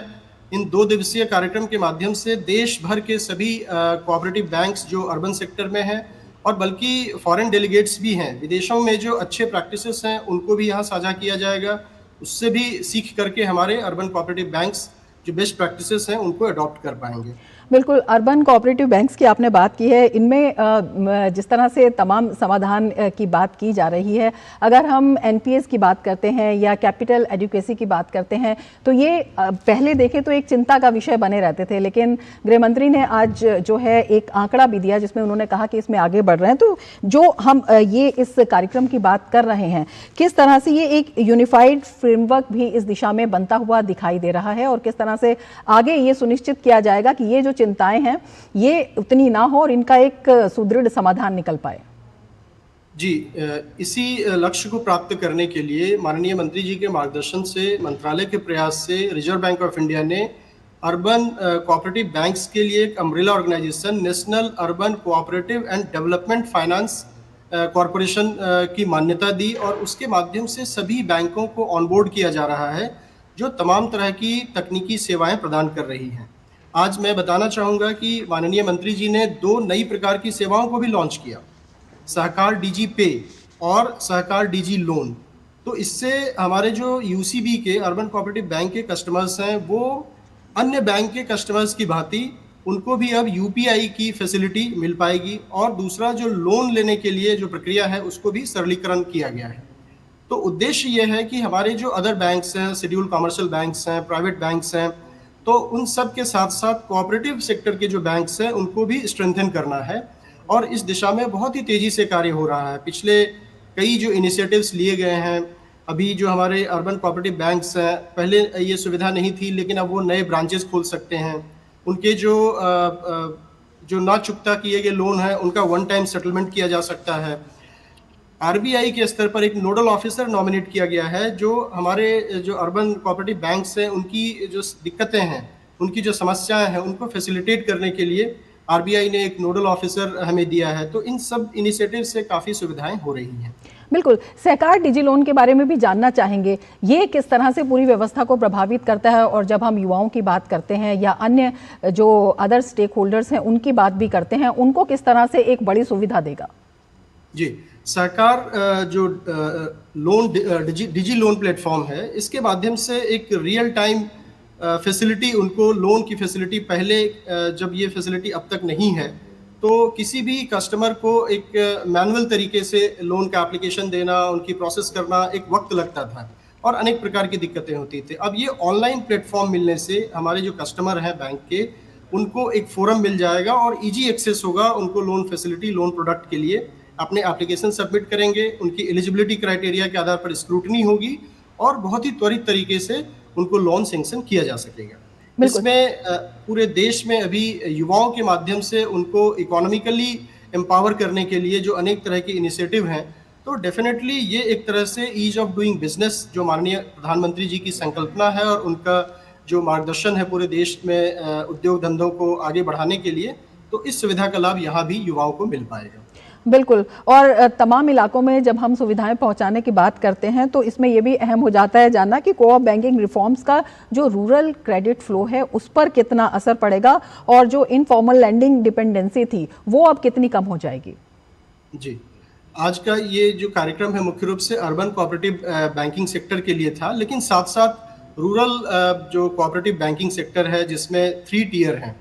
इन 2 दिवसीय कार्यक्रम के माध्यम से देश भर के सभी कोऑपरेटिव बैंक्स जो अर्बन सेक्टर में हैं और बल्कि फॉरेन डेलीगेट्स भी हैं, विदेशों में जो अच्छे प्रैक्टिसेस हैं उनको भी यहाँ साझा किया जाएगा। उससे भी सीख करके हमारे अर्बन कोऑपरेटिव बैंक्स जो बेस्ट प्रैक्टिसेस हैं उनको अडॉप्ट कर पाएंगे। बिल्कुल, अर्बन कोऑपरेटिव बैंक्स की आपने बात की है, इनमें जिस तरह से तमाम समाधान की बात की जा रही है, अगर हम NPS की बात करते हैं या कैपिटल एडुकेसी की बात करते हैं तो ये पहले देखें तो एक चिंता का विषय बने रहते थे, लेकिन गृह मंत्री ने आज जो है एक आंकड़ा भी दिया जिसमें उन्होंने कहा कि इसमें आगे बढ़ रहे हैं। तो जो हम ये इस कार्यक्रम की बात कर रहे हैं, किस तरह से ये एक यूनिफाइड फ्रेमवर्क भी इस दिशा में बनता हुआ दिखाई दे रहा है और किस तरह से आगे ये सुनिश्चित किया जाएगा कि ये जो चिंताएं हैं ये उतनी ना हो और इनका एक सुदृढ़ समाधान निकल पाए। जी, इसी लक्ष्य को प्राप्त करने के लिए माननीय मंत्री जी के मार्गदर्शन से, मंत्रालय के प्रयास से रिजर्व बैंक ऑफ इंडिया ने अर्बन कोऑपरेटिव बैंक्स के लिए एक umbrella organisation National Urban Cooperative and Development Finance Corporation की मान्यता दी और उसके माध्यम से सभी बैंकों को ऑनबोर्ड किया जा रहा है जो तमाम तरह की तकनीकी सेवाएं प्रदान कर रही हैं। आज मैं बताना चाहूँगा कि माननीय मंत्री जी ने 2 नई प्रकार की सेवाओं को भी लॉन्च किया, सहकार DG पे और सहकार DG लोन। तो इससे हमारे जो UCB के अर्बन कोऑपरेटिव बैंक के कस्टमर्स हैं वो अन्य बैंक के कस्टमर्स की भांति उनको भी अब UPI की फैसिलिटी मिल पाएगी और दूसरा जो लोन लेने के लिए जो प्रक्रिया है उसको भी सरलीकरण किया गया है। तो उद्देश्य ये है कि हमारे जो अदर बैंक्स हैं, शेड्यूल्ड कमर्शियल बैंक्स हैं, प्राइवेट बैंक्स हैं, तो उन सब के साथ साथ कोऑपरेटिव सेक्टर के जो बैंक्स हैं उनको भी स्ट्रेंथन करना है और इस दिशा में बहुत ही तेज़ी से कार्य हो रहा है। पिछले कई जो इनिशिएटिव्स लिए गए हैं, अभी जो हमारे अर्बन कोऑपरेटिव बैंक्स हैं, पहले ये सुविधा नहीं थी लेकिन अब वो नए ब्रांचेस खोल सकते हैं। उनके जो ना चुकता किए गए लोन हैं उनका 1 टाइम सेटलमेंट किया जा सकता है। RBI के स्तर पर एक नोडल ऑफिसर नॉमिनेट किया गया है जो हमारे जो अर्बन कोऑपरेटिव बैंक्स हैं उनकी जो दिक्कतें हैं, उनकी जो समस्याएं हैं उनको फैसिलिटेट करने के लिए RBI ने एक नोडल ऑफिसर हमें दिया है। तो इन सब इनिशिएटिव से काफ़ी सुविधाएं हो रही हैं। बिल्कुल, सहकार DG लोन के बारे में भी जानना चाहेंगे, ये किस तरह से पूरी व्यवस्था को प्रभावित करता है और जब हम युवाओं की बात करते हैं या अन्य जो अदर स्टेक होल्डर्स हैं उनकी बात भी करते हैं, उनको किस तरह से एक बड़ी सुविधा देगा? जी, सरकार जो लोन DG लोन प्लेटफॉर्म है, इसके माध्यम से एक रियल टाइम फैसिलिटी, उनको लोन की फैसिलिटी, पहले जब ये फैसिलिटी अब तक नहीं है तो किसी भी कस्टमर को एक मैनुअल तरीके से लोन का एप्लीकेशन देना, उनकी प्रोसेस करना एक वक्त लगता था और अनेक प्रकार की दिक्कतें होती थी। अब ये ऑनलाइन प्लेटफॉर्म मिलने से हमारे जो कस्टमर हैं बैंक के, उनको एक फोरम मिल जाएगा और ईजी एक्सेस होगा उनको लोन फैसिलिटी, लोन प्रोडक्ट के लिए। अपने एप्लीकेशन सबमिट करेंगे, उनकी एलिजिबिलिटी क्राइटेरिया के आधार पर स्क्रूटनी होगी और बहुत ही त्वरित तरीके से उनको लोन सैंक्शन किया जा सकेगा। इसमें पूरे देश में अभी युवाओं के माध्यम से उनको इकोनॉमिकली एम्पावर करने के लिए जो अनेक तरह के इनिशिएटिव हैं, तो डेफिनेटली ये एक तरह से ईज ऑफ डूइंग बिजनेस जो माननीय प्रधानमंत्री जी की संकल्पना है और उनका जो मार्गदर्शन है पूरे देश में उद्योग धंधों को आगे बढ़ाने के लिए, तो इस सुविधा का लाभ यहाँ भी युवाओं को मिल पाएगा। बिल्कुल, और तमाम इलाकों में जब हम सुविधाएं पहुंचाने की बात करते हैं तो इसमें यह भी अहम हो जाता है जानना कि कोऑप बैंकिंग रिफॉर्म्स का जो रूरल क्रेडिट फ्लो है उस पर कितना असर पड़ेगा और जो इनफॉर्मल लैंडिंग डिपेंडेंसी थी वो अब कितनी कम हो जाएगी। जी, आज का ये जो कार्यक्रम है मुख्य रूप से अर्बन कोऑपरेटिव बैंकिंग सेक्टर के लिए था, लेकिन साथ साथ रूरल जो कोऑपरेटिव बैंकिंग सेक्टर है जिसमें 3 टियर हैं,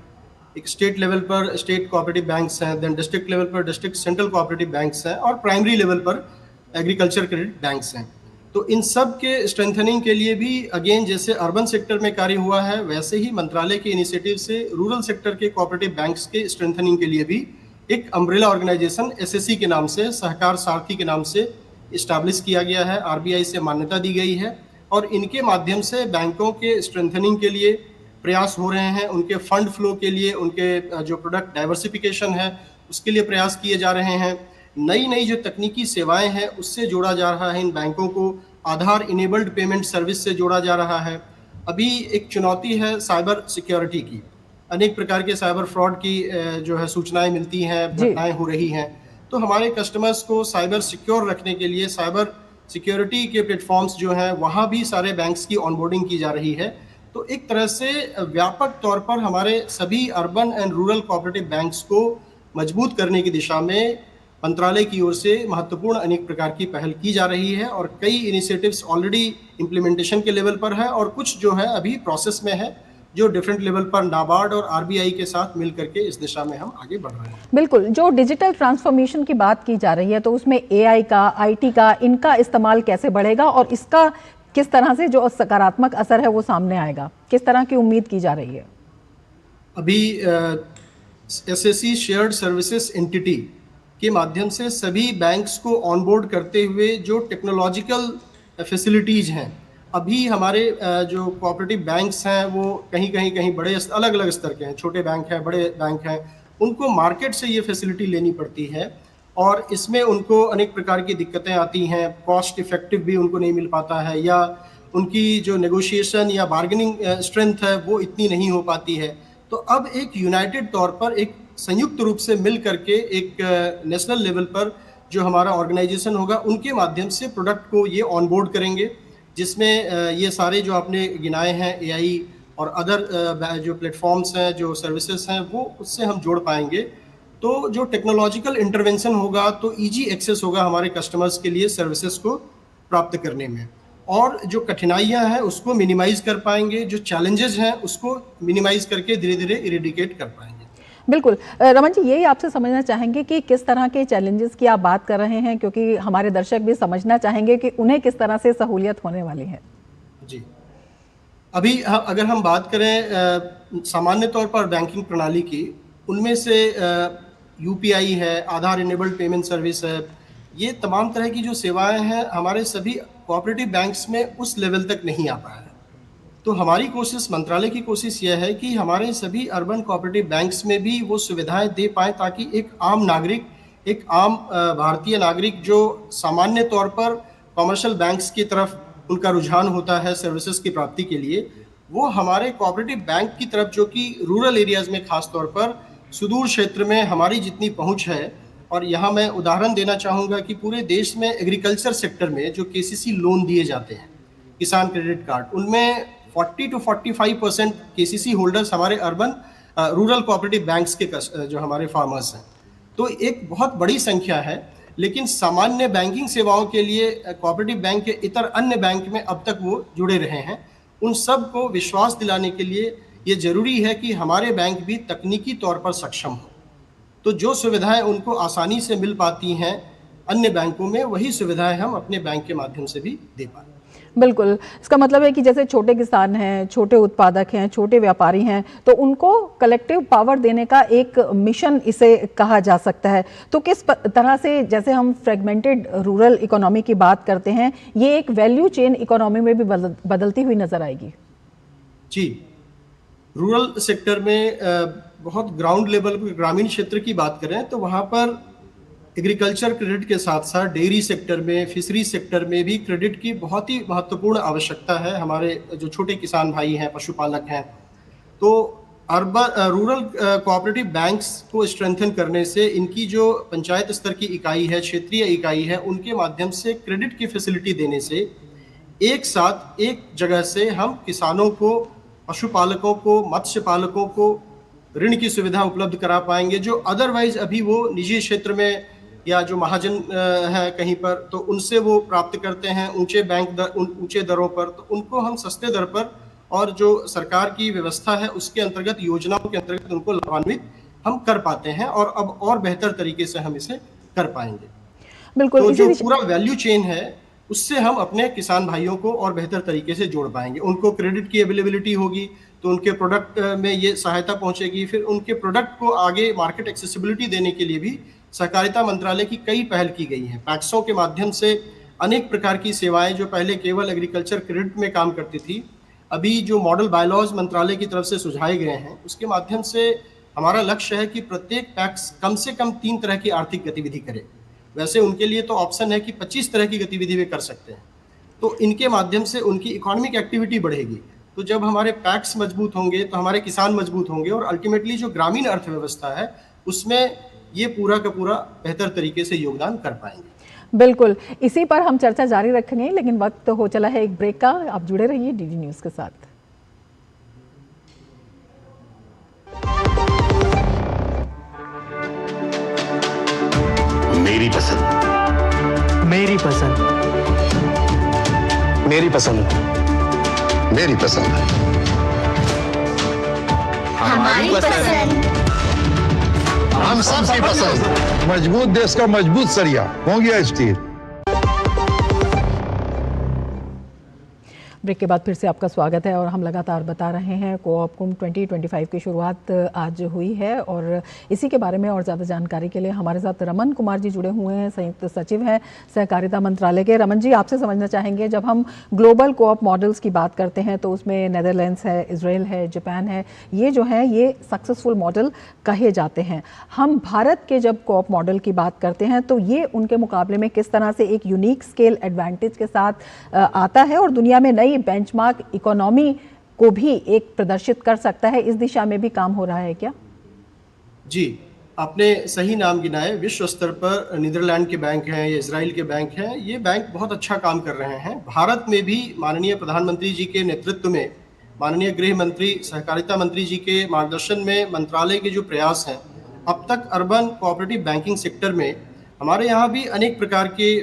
एक स्टेट लेवल पर स्टेट कोऑपरेटिव बैंक्स हैं, देन डिस्ट्रिक्ट लेवल पर डिस्ट्रिक्ट सेंट्रल कोऑपरेटिव बैंक्स हैं और प्राइमरी लेवल पर एग्रीकल्चर क्रेडिट बैंक्स हैं। तो इन सब के स्ट्रेंथनिंग के लिए भी अगेन जैसे अर्बन सेक्टर में कार्य हुआ है वैसे ही मंत्रालय के इनिशिएटिव से रूरल सेक्टर के कोऑपरेटिव बैंक्स के स्ट्रेंथनिंग के लिए भी एक अम्ब्रेला ऑर्गेनाइजेशन एसएससी के नाम से, सहकार सारथी के नाम से इस्टेब्लिश किया गया है, आरबीआई से मान्यता दी गई है और इनके माध्यम से बैंकों के स्ट्रेंथनिंग के लिए प्रयास हो रहे हैं, उनके फंड फ्लो के लिए, उनके जो प्रोडक्ट डाइवर्सिफिकेशन है उसके लिए प्रयास किए जा रहे हैं। नई नई जो तकनीकी सेवाएं हैं उससे जोड़ा जा रहा है इन बैंकों को, आधार इनेबल्ड पेमेंट सर्विस से जोड़ा जा रहा है। अभी एक चुनौती है साइबर सिक्योरिटी की, अनेक प्रकार के साइबर फ्रॉड की जो है सूचनाएं मिलती हैं, घटनाएं हो रही हैं, तो हमारे कस्टमर्स को साइबर सिक्योर रखने के लिए साइबर सिक्योरिटी के प्लेटफॉर्म्स जो हैं वहाँ भी सारे बैंक्स की ऑनबोर्डिंग की जा रही है। तो एक तरह से व्यापक तौर पर हमारे सभी urban and rural cooperative banks को मजबूत करने की दिशा में मंत्रालय की ओर से महत्वपूर्ण अनेक प्रकार की पहल की जा रही है और कई इनिशिएटिव्स ऑलरेडी इम्प्लीमेंटेशन के लेवल पर है और कुछ जो है अभी प्रोसेस में है जो डिफरेंट लेवल पर नाबार्ड और आरबीआई के साथ मिल करके इस दिशा में हम आगे बढ़ रहे हैं। बिल्कुल, जो डिजिटल ट्रांसफॉर्मेशन की बात की जा रही है तो उसमें एआई का, आईटी का, इनका इस्तेमाल कैसे बढ़ेगा और इसका किस तरह से जो सकारात्मक असर है वो सामने आएगा, किस तरह की उम्मीद की जा रही है? अभी एसएससी शेयर्ड सर्विसेज एंटिटी के माध्यम से सभी बैंक्स को ऑनबोर्ड करते हुए जो टेक्नोलॉजिकल फैसिलिटीज हैं, अभी हमारे जो कोऑपरेटिव बैंक्स हैं वो कहीं बड़े अलग अलग स्तर के हैं, छोटे बैंक हैं, बड़े बैंक हैं, उनको मार्केट से ये फैसिलिटी लेनी पड़ती है और इसमें उनको अनेक प्रकार की दिक्कतें आती हैं, कॉस्ट इफेक्टिव भी उनको नहीं मिल पाता है या उनकी जो नेगोशिएशन या बार्गेनिंग स्ट्रेंथ है वो इतनी नहीं हो पाती है। तो अब एक यूनाइटेड तौर पर एक संयुक्त रूप से मिल करके एक नेशनल लेवल पर जो हमारा ऑर्गेनाइजेशन होगा उनके माध्यम से प्रोडक्ट को ये ऑनबोर्ड करेंगे, जिसमें ये सारे जो आपने गिनाए हैं एआई और अदर जो प्लेटफॉर्म्स हैं, जो सर्विसेज हैं, वो उससे हम जोड़ पाएंगे। तो जो टेक्नोलॉजिकल इंटरवेंशन होगा तो इजी एक्सेस होगा हमारे कस्टमर्स के लिए सर्विसेज को प्राप्त करने में और जो कठिनाइयां हैं उसको मिनिमाइज कर पाएंगे, जो चैलेंजेस हैं उसको मिनिमाइज करके धीरे धीरे इरेडिकेट कर पाएंगे। बिल्कुल, रमन जी यही आपसे समझना चाहेंगे कि किस तरह के चैलेंजेस की आप बात कर रहे हैं, क्योंकि हमारे दर्शक भी समझना चाहेंगे कि उन्हें किस तरह से सहूलियत होने वाली है। जी, अभी अगर हम बात करें सामान्य तौर पर बैंकिंग प्रणाली की, उनमें से यूपीआई है, आधार इनेबल्ड पेमेंट सर्विस है, ये तमाम तरह की जो सेवाएं हैं हमारे सभी कोऑपरेटिव बैंक्स में उस लेवल तक नहीं आ पाया है। तो हमारी कोशिश, मंत्रालय की कोशिश यह है कि हमारे सभी अर्बन कोऑपरेटिव बैंक्स में भी वो सुविधाएं दे पाएँ ताकि एक आम नागरिक, एक आम भारतीय नागरिक जो सामान्य तौर पर कॉमर्शियल बैंक्स की तरफ उनका रुझान होता है सर्विसेज की प्राप्ति के लिए, वो हमारे कोऑपरेटिव बैंक की तरफ जो कि रूरल एरियाज में खास तौर पर सुदूर क्षेत्र में हमारी जितनी पहुंच है, और यहाँ मैं उदाहरण देना चाहूँगा कि पूरे देश में एग्रीकल्चर सेक्टर में जो केसीसी लोन दिए जाते हैं, किसान क्रेडिट कार्ड, उनमें 40 to 45% केसीसी होल्डर्स हमारे अर्बन रूरल कोऑपरेटिव बैंक्स के जो हमारे फार्मर्स हैं। तो एक बहुत बड़ी संख्या है, लेकिन सामान्य बैंकिंग सेवाओं के लिए कोऑपरेटिव बैंक के इतर अन्य बैंक में अब तक वो जुड़े रहे हैं। उन सब को विश्वास दिलाने के लिए ये जरूरी है कि हमारे बैंक भी तकनीकी तौर पर सक्षम हो, तो जो सुविधाएं उनको आसानी से मिल पाती हैं अन्य बैंकों में, वही सुविधाएं हम अपने बैंक के माध्यम से भी दे पाएं। बिल्कुल, इसका मतलब है कि जैसे छोटे किसान हैं, छोटे उत्पादक हैं, छोटे व्यापारी हैं, तो उनको कलेक्टिव पावर देने का एक मिशन इसे कहा जा सकता है। तो किस तरह से, जैसे हम फ्रेगमेंटेड रूरल इकोनॉमी की बात करते हैं, ये एक वैल्यू चेन इकोनॉमी में भी बदलती हुई नजर आएगी? जी, रूरल सेक्टर में बहुत ग्राउंड लेवल पर, ग्रामीण क्षेत्र की बात करें तो वहाँ पर एग्रीकल्चर क्रेडिट के साथ साथ डेयरी सेक्टर में, फिशरी सेक्टर में भी क्रेडिट की बहुत ही महत्वपूर्ण आवश्यकता है। हमारे जो छोटे किसान भाई हैं, पशुपालक हैं, तो रूरल कोऑपरेटिव बैंक्स को स्ट्रेंथन करने से इनकी जो पंचायत स्तर की इकाई है, क्षेत्रीय इकाई है, उनके माध्यम से क्रेडिट की फैसिलिटी देने से एक साथ एक जगह से हम किसानों को, पशुपालकों को, मत्स्य पालकों को ऋण की सुविधा उपलब्ध करा पाएंगे, जो अदरवाइज अभी वो निजी क्षेत्र में या जो महाजन है कहीं पर, तो उनसे वो प्राप्त करते हैं ऊंचे दरों पर, तो उनको हम सस्ते दर पर और जो सरकार की व्यवस्था है उसके अंतर्गत, योजनाओं के अंतर्गत उनको लाभान्वित हम कर पाते हैं और अब और बेहतर तरीके से हम इसे कर पाएंगे। बिल्कुल, तो जो पूरा वैल्यू चेन है उससे हम अपने किसान भाइयों को और बेहतर तरीके से जोड़ पाएंगे। उनको क्रेडिट की अवेलेबिलिटी होगी तो उनके प्रोडक्ट में ये सहायता पहुंचेगी। फिर उनके प्रोडक्ट को आगे मार्केट एक्सेसिबिलिटी देने के लिए भी सहकारिता मंत्रालय की कई पहल की गई हैं। पैक्सों के माध्यम से अनेक प्रकार की सेवाएं जो पहले केवल एग्रीकल्चर क्रेडिट में काम करती थी, अभी जो मॉडल बायलॉज मंत्रालय की तरफ से सुझाए गए हैं उसके माध्यम से हमारा लक्ष्य है कि प्रत्येक पैक्स कम से कम 3 तरह की आर्थिक गतिविधि करे। वैसे उनके लिए तो ऑप्शन है कि 25 तरह की गतिविधि वे कर सकते हैं, तो इनके माध्यम से उनकी इकोनॉमिक एक्टिविटी बढ़ेगी। तो जब हमारे पैक्स मजबूत होंगे तो हमारे किसान मजबूत होंगे और अल्टीमेटली जो ग्रामीण अर्थव्यवस्था है उसमें ये पूरा का पूरा बेहतर तरीके से योगदान कर पाएंगे। बिल्कुल, इसी पर हम चर्चा जारी रखेंगे, लेकिन वक्त हो चला है एक ब्रेक का। आप जुड़े रहिए डीडी न्यूज़ के साथ। मेरी पसंद, मेरी पसंद, मेरी पसंद, मेरी पसंद, हमारी पसंद, हम सबकी पसंद। मजबूत देश का मजबूत सरिया मोंगिया स्टील। ब्रेक के बाद फिर से आपका स्वागत है और हम लगातार बता रहे हैं कोऑप कुंभ 2025 की शुरुआत आज हुई है और इसी के बारे में और ज़्यादा जानकारी के लिए हमारे साथ रमन कुमार जी जुड़े हुए हैं, संयुक्त सचिव हैं सहकारिता मंत्रालय के। रमन जी, आपसे समझना चाहेंगे, जब हम ग्लोबल कोऑप मॉडल्स की बात करते हैं तो उसमें नेदरलैंड्स है, इजराइल है, जापान है, ये जो है ये सक्सेसफुल मॉडल कहे जाते हैं। हम भारत के जब कोऑप मॉडल की बात करते हैं तो ये उनके मुकाबले में किस तरह से एक यूनिक स्केल एडवांटेज के साथ आता है और दुनिया में नई बेंचमार्क इकोनॉमी को भी एक प्रदर्शित कर सकता है? इस दिशा में भी काम हो रहा है क्या? जी, आपने सही नाम गिनाए। विश्व स्तर पर नीदरलैंड के बैंक हैं या इजराइल के बैंक हैं, ये बैंक बहुत अच्छा काम कर रहे हैं। भारत में भी माननीय प्रधानमंत्री जी के नेतृत्व में, माननीय गृह मंत्री, सहकारिता मंत्री जी के मार्गदर्शन में मंत्रालय के जो प्रयास हैं, अब तक अर्बन कोऑपरेटिव बैंकिंग सेक्टर में हमारे यहाँ भी अनेक प्रकार की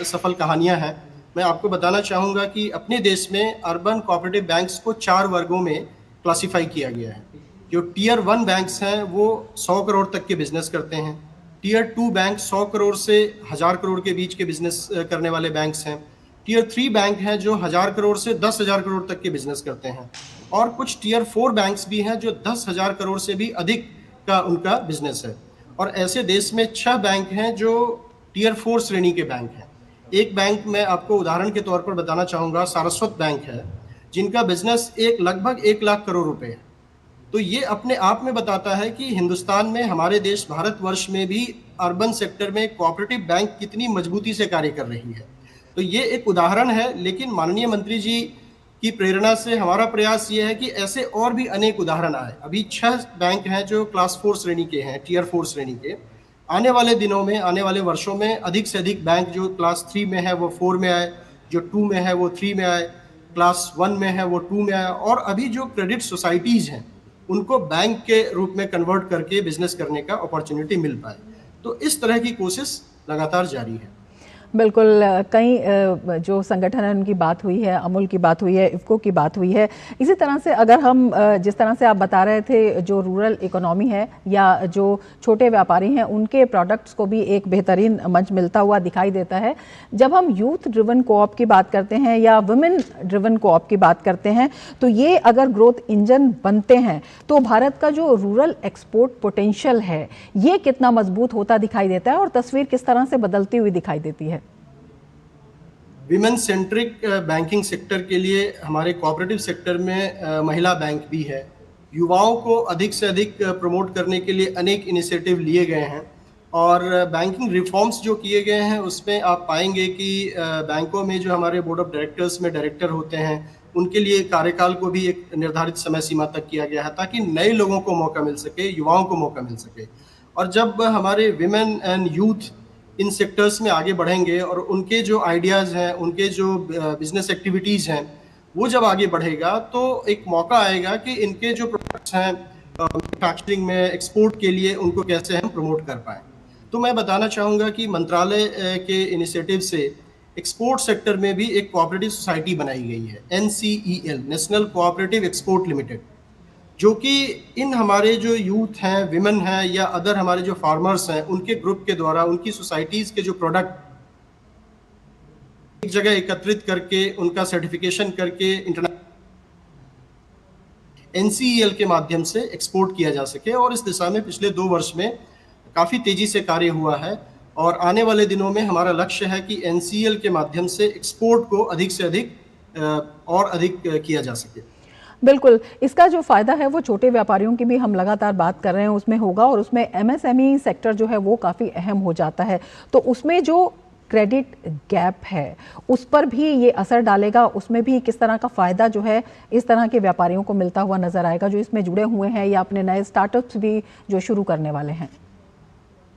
सफल कहानियाँ हैं। मैं आपको बताना चाहूँगा कि अपने देश में अर्बन कोऑपरेटिव बैंक्स को 4 वर्गों में क्लासिफाई किया गया है। जो टियर 1 बैंक्स हैं वो 100 करोड़ तक के बिजनेस करते हैं। टियर 2 बैंक 100 करोड़ से 1000 करोड़ के बीच के बिजनेस करने वाले बैंक्स हैं। टियर 3 बैंक हैं जो 1000 करोड़ से 10,000 करोड़ तक के बिजनेस करते हैं। और कुछ टियर 4 बैंक्स भी हैं जो 10,000 करोड़ से भी अधिक का उनका बिजनेस है। और ऐसे देश में 6 बैंक हैं जो टियर 4 श्रेणी के बैंक हैं। एक बैंक मैं आपको उदाहरण के तौर पर बताना चाहूँगा, सारस्वत बैंक है, जिनका बिजनेस लगभग 1 लाख करोड़ रुपए है। तो ये अपने आप में बताता है कि हिंदुस्तान में, हमारे देश भारतवर्ष में भी अर्बन सेक्टर में कोऑपरेटिव बैंक कितनी मजबूती से कार्य कर रही है। तो ये एक उदाहरण है, लेकिन माननीय मंत्री जी की प्रेरणा से हमारा प्रयास ये है कि ऐसे और भी अनेक उदाहरण आए। अभी 6 बैंक हैं जो क्लास 4 श्रेणी के हैं, टियर 4 श्रेणी के। आने वाले दिनों में, आने वाले वर्षों में अधिक से अधिक बैंक जो क्लास 3 में है वो 4 में आए, जो 2 में है वो 3 में आए, क्लास 1 में है वो 2 में आए, और अभी जो क्रेडिट सोसाइटीज़ हैं उनको बैंक के रूप में कन्वर्ट करके बिजनेस करने का अपॉर्चुनिटी मिल पाए। तो इस तरह की कोशिश लगातार जारी है। बिल्कुल, कई जो संगठन है उनकी बात हुई है, अमूल की बात हुई है, इफ़को की बात हुई है। इसी तरह से अगर हम जिस तरह से आप बता रहे थे, जो रूरल इकोनॉमी है या जो छोटे व्यापारी हैं उनके प्रोडक्ट्स को भी एक बेहतरीन मंच मिलता हुआ दिखाई देता है। जब हम यूथ ड्रिवन कोऑप की बात करते हैं या वुमेन ड्रिवन कोऑप की बात करते हैं, तो ये अगर ग्रोथ इंजन बनते हैं तो भारत का जो रूरल एक्सपोर्ट पोटेंशियल है ये कितना मजबूत होता दिखाई देता है और तस्वीर किस तरह से बदलती हुई दिखाई देती है? विमेन सेंट्रिक बैंकिंग सेक्टर के लिए हमारे कोऑपरेटिव सेक्टर में महिला बैंक भी है। युवाओं को अधिक से अधिक प्रमोट करने के लिए अनेक इनिशिएटिव लिए गए हैं। और बैंकिंग रिफॉर्म्स जो किए गए हैं उसमें आप पाएंगे कि बैंकों में जो हमारे बोर्ड ऑफ डायरेक्टर्स में डायरेक्टर होते हैं उनके लिए कार्यकाल को भी एक निर्धारित समय सीमा तक किया गया है ताकि नए लोगों को मौका मिल सके, युवाओं को मौका मिल सके। और जब हमारे women and youth in sectors में आगे बढ़ेंगे और उनके जो आइडियाज़ हैं, उनके जो बिजनेस एक्टिविटीज़ हैं, वो जब आगे बढ़ेगा तो एक मौका आएगा कि इनके जो प्रोडक्ट्स हैं मैन्युफैक्चरिंग में, एक्सपोर्ट के लिए उनको कैसे हम प्रमोट कर पाएँ। तो मैं बताना चाहूँगा कि मंत्रालय के इनिशिएटिव से एक्सपोर्ट सेक्टर में भी एक कोऑपरेटिव सोसाइटी बनाई गई है, NCEL, national cooperative export limited, जो कि इन हमारे जो यूथ हैं, विमेन हैं या अदर हमारे जो फार्मर्स हैं, उनके ग्रुप के द्वारा उनकी सोसाइटीज़ के जो प्रोडक्ट एक जगह एकत्रित करके उनका सर्टिफिकेशन करके NCEL के माध्यम से एक्सपोर्ट किया जा सके। और इस दिशा में पिछले 2 वर्ष में काफ़ी तेज़ी से कार्य हुआ है और आने वाले दिनों में हमारा लक्ष्य है कि NCEL के माध्यम से एक्सपोर्ट को अधिक से अधिक और अधिक किया जा सके। बिल्कुल, इसका जो फ़ायदा है वो छोटे व्यापारियों की भी हम लगातार बात कर रहे हैं उसमें होगा, और उसमें MSME सेक्टर जो है वो काफ़ी अहम हो जाता है। तो उसमें जो क्रेडिट गैप है उस पर भी ये असर डालेगा, उसमें भी किस तरह का फ़ायदा जो है इस तरह के व्यापारियों को मिलता हुआ नज़र आएगा जो इसमें जुड़े हुए हैं या अपने नए स्टार्टअप्स भी जो शुरू करने वाले हैं?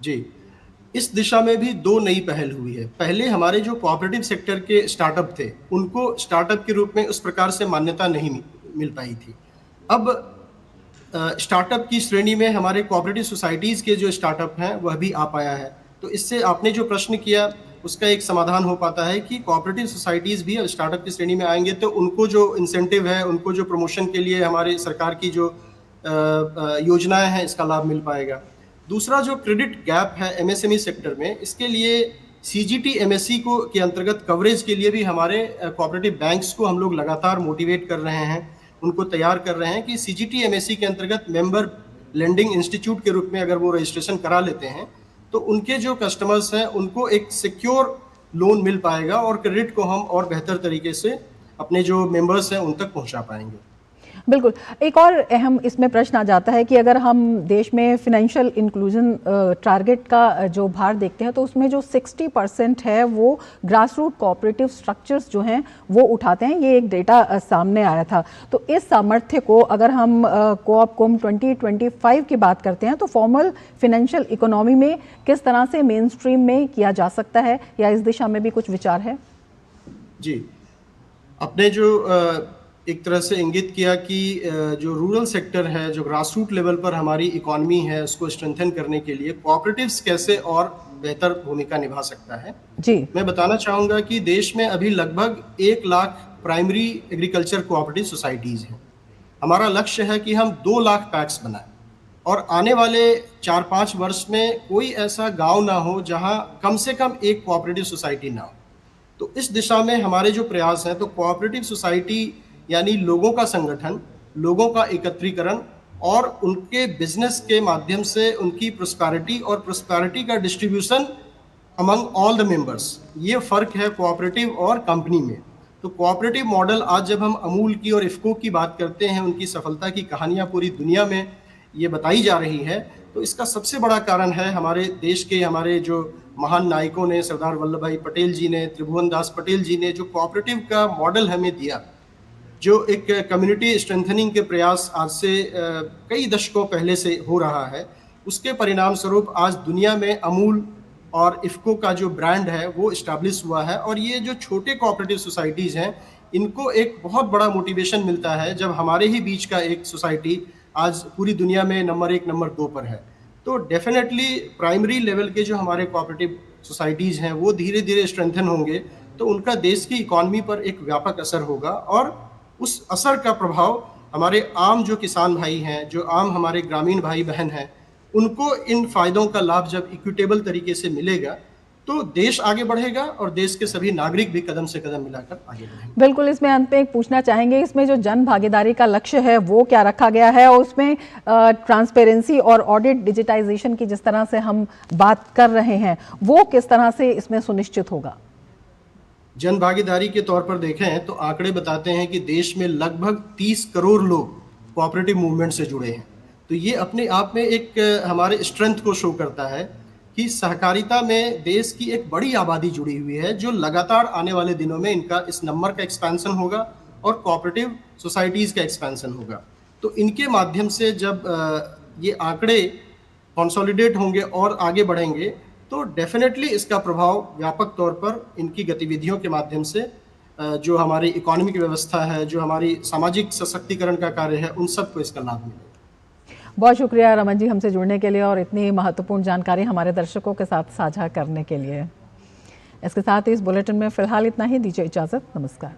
जी, इस दिशा में भी 2 नई पहल हुई है। पहले हमारे जो कोऑपरेटिव सेक्टर के स्टार्टअप थे उनको स्टार्टअप के रूप में उस प्रकार से मान्यता नहीं मिल पाई थी। अब स्टार्टअप की श्रेणी में हमारे कोऑपरेटिव सोसाइटीज़ के जो स्टार्टअप हैं वह भी आ पाया है। तो इससे आपने जो प्रश्न किया उसका एक समाधान हो पाता है कि कोऑपरेटिव सोसाइटीज़ भी अब स्टार्टअप की श्रेणी में आएंगे तो उनको जो इंसेंटिव है, उनको जो प्रमोशन के लिए हमारे सरकार की जो योजनाएं हैं इसका लाभ मिल पाएगा। दूसरा जो क्रेडिट गैप है MSME सेक्टर में, इसके लिए CGT MSE को के अंतर्गत कवरेज के लिए भी हमारे कोऑपरेटिव बैंक्स को हम लोग लगातार मोटिवेट कर रहे हैं, उनको तैयार कर रहे हैं कि CGT MSE के अंतर्गत मेंबर लेंडिंग इंस्टीट्यूट के रूप में अगर वो रजिस्ट्रेशन करा लेते हैं तो उनके जो कस्टमर्स हैं उनको एक सिक्योर लोन मिल पाएगा और क्रेडिट को हम और बेहतर तरीके से अपने जो मेंबर्स हैं उन तक पहुंचा पाएंगे। बिल्कुल, एक और अहम इसमें प्रश्न आ जाता है कि अगर हम देश में फिनेंशियल इंक्लूजन टारगेट का जो भार देखते हैं तो उसमें जो 60% है वो ग्रास रूट कोऑपरेटिव स्ट्रक्चर्स जो हैं वो उठाते हैं। ये एक डेटा सामने आया था। तो इस सामर्थ्य को अगर हम कोऑप कुम 2025 की बात करते हैं तो फॉर्मल फिनेंशियल इकोनॉमी में किस तरह से मेन स्ट्रीम में किया जा सकता है या इस दिशा में भी कुछ विचार है? जी, अपने जो एक तरह से इंगित किया कि जो रूरल सेक्टर है, जो ग्रास रूट लेवल पर हमारी इकॉनमी है, उसको स्ट्रेंथन करने के लिए कोऑपरेटिव्स कैसे और बेहतर भूमिका निभा सकता है। जी, मैं बताना चाहूँगा कि देश में अभी लगभग 1 lakh primary agriculture cooperative societies हैं। हमारा लक्ष्य है कि हम 2 लाख पैक्स बनाएं और आने वाले 4-5 वर्ष में कोई ऐसा गाँव ना हो जहाँ कम से कम एक कोऑपरेटिव सोसाइटी ना हो। तो इस दिशा में हमारे जो प्रयास हैं, तो कोऑपरेटिव सोसाइटी यानी लोगों का संगठन, लोगों का एकत्रीकरण और उनके बिजनेस के माध्यम से उनकी प्रोस्पेरिटी और प्रोस्पेरिटी का distribution among all the members, ये फ़र्क है कोऑपरेटिव और कंपनी में। तो कोऑपरेटिव मॉडल आज जब हम अमूल की और इफ़को की बात करते हैं, उनकी सफलता की कहानियाँ पूरी दुनिया में ये बताई जा रही है, तो इसका सबसे बड़ा कारण है हमारे देश के हमारे जो महान नायकों ने, सरदार वल्लभ भाई पटेल जी ने, त्रिभुवन दास पटेल जी ने जो कोऑपरेटिव का मॉडल हमें दिया, जो एक कम्युनिटी स्ट्रेंथनिंग के प्रयास आज से कई दशकों पहले से हो रहा है, उसके परिणाम स्वरूप आज दुनिया में अमूल और इफ़को का जो ब्रांड है वो इस्टेब्लिश हुआ है। और ये जो छोटे कोऑपरेटिव सोसाइटीज़ हैं इनको एक बहुत बड़ा मोटिवेशन मिलता है जब हमारे ही बीच का एक सोसाइटी आज पूरी दुनिया में नंबर 1, नंबर 2 पर है। तो डेफिनेटली प्राइमरी लेवल के जो हमारे कोऑपरेटिव सोसाइटीज़ हैं वो धीरे धीरे स्ट्रेंथन होंगे तो उनका देश की इकॉनमी पर एक व्यापक असर होगा और उस असर का प्रभाव हमारे आम जो किसान भाई हैं, जो आम हमारे ग्रामीण भाई बहन हैं, उनको इन फायदों का लाभ जब इक्विटेबल तरीके से मिलेगा तो देश आगे बढ़ेगा और देश के सभी नागरिक भी कदम से कदम मिलाकर आगे बढ़ेंगे। बिल्कुल, इसमें अंत में एक पूछना चाहेंगे, इसमें जो जन भागीदारी का लक्ष्य है वो क्या रखा गया है और उसमें ट्रांसपेरेंसी और ऑडिट डिजिटाइजेशन की जिस तरह से हम बात कर रहे हैं वो किस तरह से इसमें सुनिश्चित होगा? जन भागीदारी के तौर पर देखें तो आंकड़े बताते हैं कि देश में लगभग 30 करोड़ लोग कोऑपरेटिव मूवमेंट से जुड़े हैं। तो ये अपने आप में एक हमारे स्ट्रेंथ को शो करता है कि सहकारिता में देश की एक बड़ी आबादी जुड़ी हुई है, जो लगातार आने वाले दिनों में इनका इस नंबर का एक्सपेंशन होगा और कोऑपरेटिव सोसाइटीज़ का एक्सपेंशन होगा। तो इनके माध्यम से जब ये आंकड़े कंसोलिडेट होंगे और आगे बढ़ेंगे तो डेफिनेटली इसका प्रभाव व्यापक तौर पर इनकी गतिविधियों के माध्यम से जो हमारी इकोनॉमिक व्यवस्था है, जो हमारी सामाजिक सशक्तिकरण का कार्य है, उन सबको इसका लाभ मिलेगा। बहुत शुक्रिया रमन जी हमसे जुड़ने के लिए और इतनी महत्वपूर्ण जानकारी हमारे दर्शकों के साथ साझा करने के लिए। इसके साथ ही इस बुलेटिन में फिलहाल इतना ही। दीजिए इजाज़त। नमस्कार।